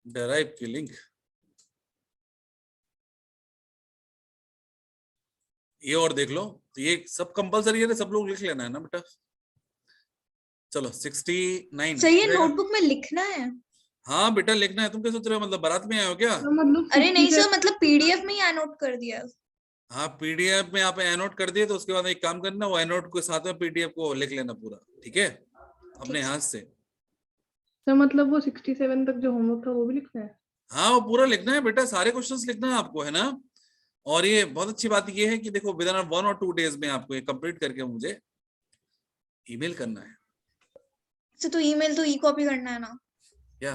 [SPEAKER 1] ड्राइव की लिंक, ये और देख लो। तो ये सब कंपलसरी है, सब लोग लिख लेना है ना बेटा। चलो 69।
[SPEAKER 3] सर ये नोटबुक में लिखना है?
[SPEAKER 1] हाँ बेटा लिखना है। तुम क्या सोच रहे हो, मतलब बारात में आए हो क्या?
[SPEAKER 2] सर मतलब
[SPEAKER 3] अरे नहीं
[SPEAKER 2] 67
[SPEAKER 3] सर, मतलब पीडीएफ में ही एनोट कर दिया।
[SPEAKER 1] हाँ पीडीएफ में आप एनोट कर दिए, तो उसके बाद एक काम करना, वो एनोट के साथ में पीडीएफ को लिख लेना पूरा, ठीक है, अपने हाथ से।
[SPEAKER 2] सर मतलब वो 67 तक जो होमवर्क था वो भी लिखना है?
[SPEAKER 1] हाँ वो पूरा लिखना है बेटा, सारे क्वेश्चंस लिखना है आपको, है ना। और ये बहुत अच्छी बात ये है कि देखो विद इन 1 और 2 डेज में आपको ये कंप्लीट करके मुझे ईमेल करना है।
[SPEAKER 3] सर तो ईमेल तो ई कॉपी करना है ना?
[SPEAKER 1] क्या?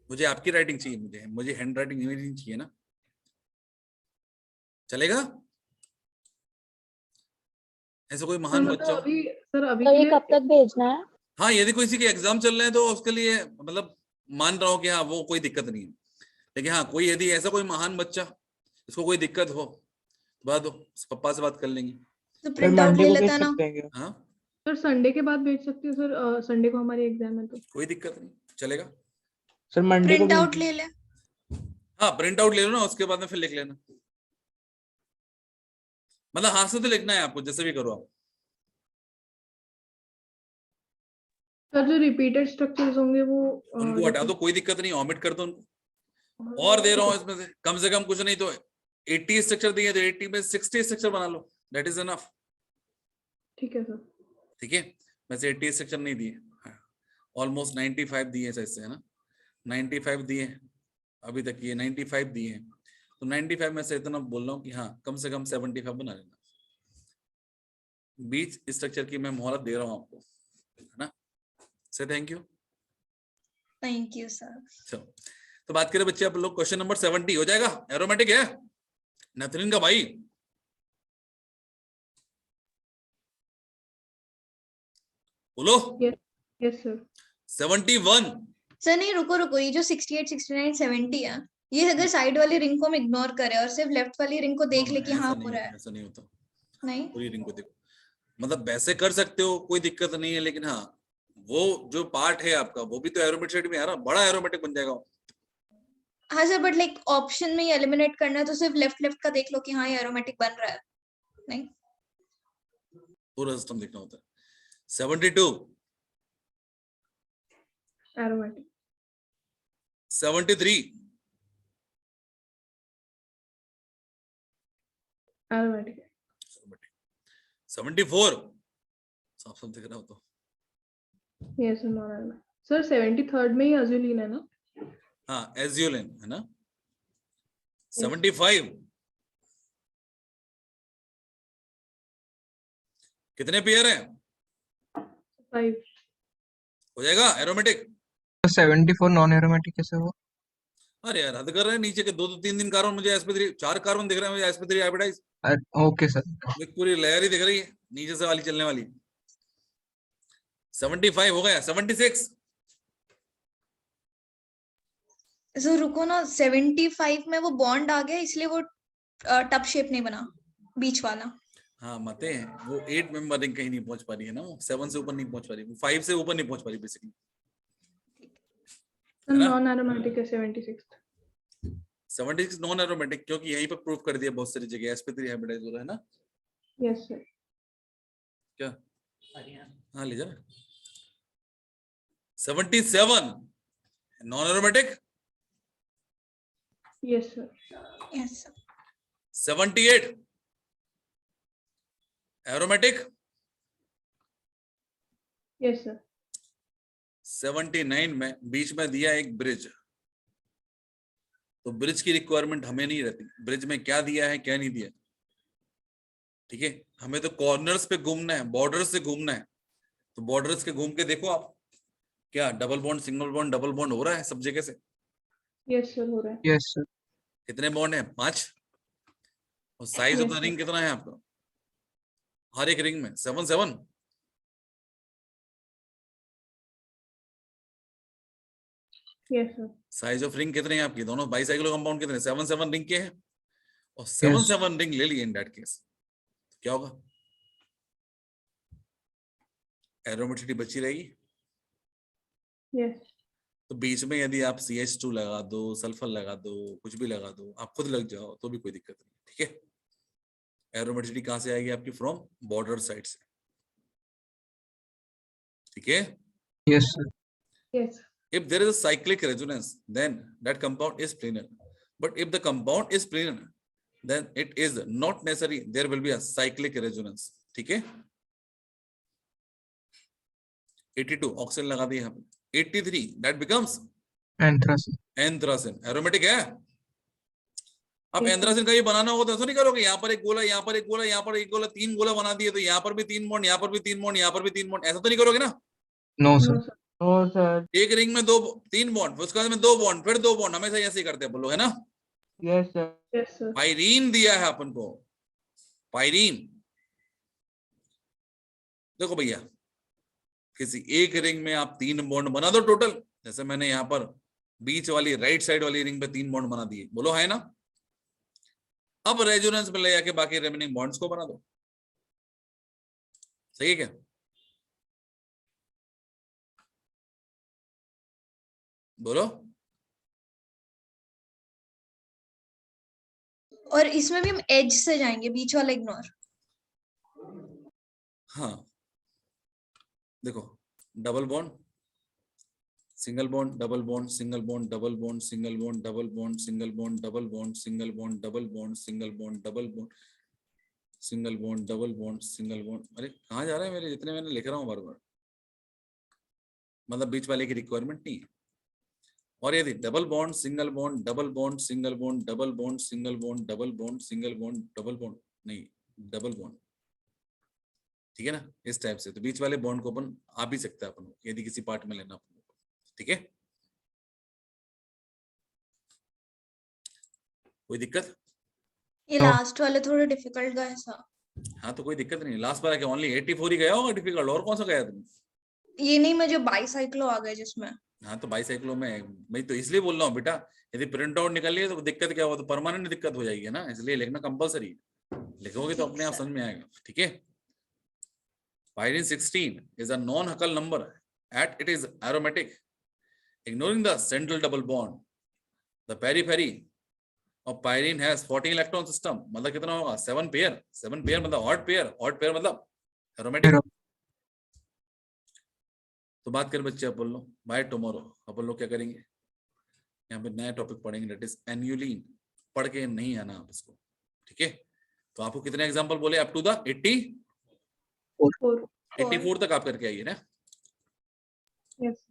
[SPEAKER 1] मुझे आपकी राइटिंग चाहिए, मुझे हैंड राइटिंग इमेजिंग चाहिए ना। चलेगा? ऐसा कोई
[SPEAKER 2] सर
[SPEAKER 1] महान
[SPEAKER 2] मतलब
[SPEAKER 1] बच्चा?
[SPEAKER 2] अभी सर अभी
[SPEAKER 8] तो
[SPEAKER 2] के
[SPEAKER 8] ये
[SPEAKER 2] लिए
[SPEAKER 8] कब तक भेजना है?
[SPEAKER 1] हाँ यदि किसी के एग्जाम चल रहे हैं तो उसके लिए मतलब मान रहा हूँ कि हाँ वो कोई दिक्कत नहीं है। लेकिन हाँ कोई यदि ऐसा कोई महान बच्चा इसको कोई दिक्कत हो, बात हो, पप्पा से बात कर लेंगे।
[SPEAKER 3] तो प्रिंट आउट ले लेता ना।
[SPEAKER 1] हाँ
[SPEAKER 2] सर संडे के बाद भेज सकती हूँ सर, संडे को हमारी एग्जाम है तो।
[SPEAKER 1] कोई दिक्कत नहीं, चलेगा।
[SPEAKER 6] सर मंडे को
[SPEAKER 3] प्रिंट आउट ले ले।
[SPEAKER 1] हाँ प्रिंट आउट ले लो ना, उसके बाद में फिर लिख लेना। मतलब हाथ से तो लिखना है आपको, जैसे भी करो आप।
[SPEAKER 2] सर जो रिपीटेड स्ट्रक्चर्स होंगे वो
[SPEAKER 1] उनको हटा दो, कोई दिक्कत नहीं, ऑमिट कर दो उनको। और दे रहा हूँ इसमें से कम कुछ नहीं तो 80 स्ट्रक्चर दिए तो 80 में 60 स्ट्रक्चर बना लो, दैट इज एनफ।
[SPEAKER 2] ठीक है सर।
[SPEAKER 1] ठीक है, वैसे 80 स्ट्रक्चर नहीं दिए, ऑलमोस्ट 95 दिए ऐसे, है ना। 95 दिए अभी तक, ये 95 दिए हैं, तो 95 में से इतना बोल रहा हूँ कि हाँ कम से कम 75 बना लेना। बीच स्ट्रक्चर की मैं मोहलत दे रहा हूँ आपको, है ना। से thank you.
[SPEAKER 3] Thank you sir.
[SPEAKER 1] चलो तो बात करें बच्चे आप लोग, क्वेश्चन नंबर 70 हो जाएगा। एरोमेटिक है नथरीन का भाई, बोलो।
[SPEAKER 2] Yes sir.
[SPEAKER 1] 71।
[SPEAKER 3] सर नहीं रुको रुको, ये जो 68, 69, 70 है, ये अगर साइड वाली रिंग को हम इग्नोर करें और सिर्फ लेफ्ट वाली रिंग को देख ले कि हाँ हो रहा है।
[SPEAKER 1] ऐसा नहीं होता,
[SPEAKER 3] नहीं
[SPEAKER 1] पूरी रिंग को देखो। मतलब वैसे कर सकते हो, कोई दिक्कत नहीं है, लेकिन हाँ वो जो पार्ट है आपका वो भी तो एरोमेटिक में आ रहा, बड़ा एरोमेटिक बन जाएगा।
[SPEAKER 3] हाँ सर, बट लाइक ऑप्शन में एलिमिनेट करना है तो सिर्फ लेफ्ट लेफ्ट का देख लो कि हाँ ये एरोमेटिक बन रहा है। नहीं,
[SPEAKER 1] पूरा सिस्टम देखना होता है। 72,
[SPEAKER 2] एरोमेटिक।
[SPEAKER 1] 73,
[SPEAKER 2] एरोमेटिक।
[SPEAKER 1] 74, साफ साफ दिख रहा हो तो।
[SPEAKER 2] Yes sir, non aromatic. Sir 73rd में ही अजुलिन है ना?
[SPEAKER 1] हाँ एजियोलिन है ना। 75, कितने पेयर हैं?
[SPEAKER 2] 5।
[SPEAKER 1] हो जाएगा एरोमेटिक।
[SPEAKER 6] 74 नॉन एरोमेटिक कैसे हुआ?
[SPEAKER 1] अरे यार हद कर रहे हैं, नीचे के 2-3 कार्बन मुझे sp3, 4 कार्बन दिख रहे हैं मुझे sp3 हाइब्रिडाइज।
[SPEAKER 6] Okay sir.
[SPEAKER 1] एक पूरी लेयर ही दिख रही है नीचे से वाली चलने वाली। 75 हो गया। 76,
[SPEAKER 3] सो रुको ना, 75 में वो बॉन्ड आ गया इसलिए वो टब शेप नहीं बना बीच वाला।
[SPEAKER 1] हाँ मते हैं वो 8 मेंबर रिंग कहीं नहीं पहुंच पा रही है ना, वो 7 से ऊपर नहीं पहुंच पा रही, वो 5 से ऊपर नहीं पहुंच पा रही बेसिकली।
[SPEAKER 2] सर नॉन एरोमेटिक है 76।
[SPEAKER 1] 76 नॉन एरोमेटिक, क्योंकि यहीं पर प्रूफ कर दिया बहुत सारी जगह sp3 हाइब्रिडाइज हो रहा है ना।
[SPEAKER 2] Yes sir.
[SPEAKER 1] क्या? हाँ ले जा। 77 non aromatic.
[SPEAKER 2] Yes sir.
[SPEAKER 3] Yes sir.
[SPEAKER 1] 78 aromatic
[SPEAKER 2] yes sir
[SPEAKER 1] 79 में बीच में दिया एक ब्रिज, तो ब्रिज की रिक्वायरमेंट हमें नहीं रहती, ब्रिज में क्या दिया है क्या नहीं दिया, ठीक है। हमें तो कॉर्नर्स पे घूमना है, बॉर्डर्स से घूमना है, तो बॉर्डर्स के घूम के देखो आप क्या double bond single bond double bond हो रहा है सब जगह से।
[SPEAKER 2] यस सर हो रहा है
[SPEAKER 6] यस सर।
[SPEAKER 1] कितने बॉन्ड है? 5। और size of
[SPEAKER 2] Yes,
[SPEAKER 1] the
[SPEAKER 2] sir.
[SPEAKER 1] Ring कितना है आपका हर एक रिंग में? 7 7।
[SPEAKER 2] Yes sir
[SPEAKER 1] size of ring कितने हैं आपकी? दोनों बाइसाइक्लो कंपाउंड कितने? 7 7 रिंग के हैं, और 7
[SPEAKER 6] Yes.
[SPEAKER 1] 7 रिंग ले लिए इन दैट केस, क्या होगा? एरोमेटिसिटी बची रहेगी।
[SPEAKER 2] यस
[SPEAKER 1] तो बीच में यदि आप CH2 लगा दो, सल्फर लगा दो, कुछ भी लगा दो, आप खुद लग जाओ तो भी कोई दिक्कत नहीं, ठीक है। एरोमेटिसिटी कहां से आएगी आपकी? फ्रॉम बॉर्डर साइड से, ठीक है।
[SPEAKER 6] Yes sir.
[SPEAKER 2] Yes
[SPEAKER 1] If there is a cyclic resonance, then that compound is planar. But if the compound is planar, then it is not necessary there will be a cyclic resonance. ठीक है। 82 oxygen लगा दिया यहाँ पे। 83 that becomes
[SPEAKER 6] Anthracene.
[SPEAKER 1] Anthracene. Aromatic है। अब
[SPEAKER 2] Yes, sir.
[SPEAKER 1] Anthracene का ये बनाना होगा तो ऐसा नहीं करोगे, यहाँ पर एक गोला, यहाँ पर एक गोला, यहाँ पर एक गोला, 3 गोला बना दिए तो यहाँ पर भी 3 बॉन्ड, यहाँ पर भी 3 बॉन्ड, यहाँ पर भी 3 बॉन्ड, ऐसा तो नहीं करोगे ना।
[SPEAKER 6] No sir.
[SPEAKER 2] नो सर
[SPEAKER 1] एक रिंग में 3 बॉन्ड, उसके बाद में 2 बॉन्ड, फिर 2 बॉन्ड, हमेशा ऐसे ही करते हैं बोलो, है ना।
[SPEAKER 4] Yes sir.
[SPEAKER 2] Yes sir
[SPEAKER 1] pyrene दिया है अपन को, पायरीन। देखो भैया, किसी एक रिंग में आप 3 बॉन्ड बना दो टोटल, जैसे मैंने यहाँ पर बीच वाली राइट साइड वाली रिंग पे 3 बॉन्ड बना दिए, बोलो है ना। अब रेजोनेंस में ले जाके बाकी रिमेनिंग बॉन्ड्स को बना दो, सही है क्या? बोलो।
[SPEAKER 3] और इसमें भी हम एज से जाएंगे, बीच वाला इग्नोर।
[SPEAKER 1] हाँ देखो, double bond, single bond, double bond, single bond, double bond, single bond, double bond, single bond, double bond, single bond, double bond, single bond, double bond, single bond, double bond, single bond. अरे कहाँ जा रहे हैं मेरे, जितने मैंने लिख रहा हूँ बार बार, मतलब बीच वाले की रिक्वायरमेंट नहीं है। और यदि double bond, single bond, double bond, single bond, double bond, single bond, double bond, single bond, double bond, नहीं डबल बॉन्ड, ठीक है ना, इस टाइप से, तो बीच वाले बॉन्ड को अपन आ भी सकता है अपन यदि किसी पार्ट में लेना अपन, ठीक है। कोई दिक्कत?
[SPEAKER 3] ये लास्ट वाले थोड़े डिफिकल्ट गए सा।
[SPEAKER 1] हाँ तो कोई दिक्कत नहीं, लास्ट बार ओनली 84 ही गया होगा डिफिकल्ट, और कौन सा गया तुम?
[SPEAKER 3] ये नहीं, मुझे बाईसाइक्लो आ गए जिसमें।
[SPEAKER 1] हाँ तो बाईसाइक्लो में मैं तो इसलिए बोल रहा हूँ बेटा, यदि प्रिंट आउट निकल लिए तो दिक्कत क्या हुआ, तो परमानेंट दिक्कत हो जाएगी ना, इसलिए लिखना कंपलसरी, लिखोगे तो
[SPEAKER 3] ठीक
[SPEAKER 1] अपने आप
[SPEAKER 3] सर।
[SPEAKER 1] समझ में आएगा, ठीक है। Pyrene 16 is a non-Huckel number at it is aromatic. Ignoring the central double bond, the periphery of pyrene has 14 electron system. मतलब कितना होगा? 7 पेयर। 7 पेयर मतलब odd पेयर मतलब aromatic। तो बात कर बच्चे, अपन लोग बाय टुमारो अपन लोग क्या करेंगे, यहाँ पे नया टॉपिक पढ़ेंगे, दैट इज एन्युलिन। पढ़ के नहीं आना आप इसको, ठीक है। तो आपको कितने एग्जांपल बोले? अप टू द 84 तक आप करके आइए ना।
[SPEAKER 2] यस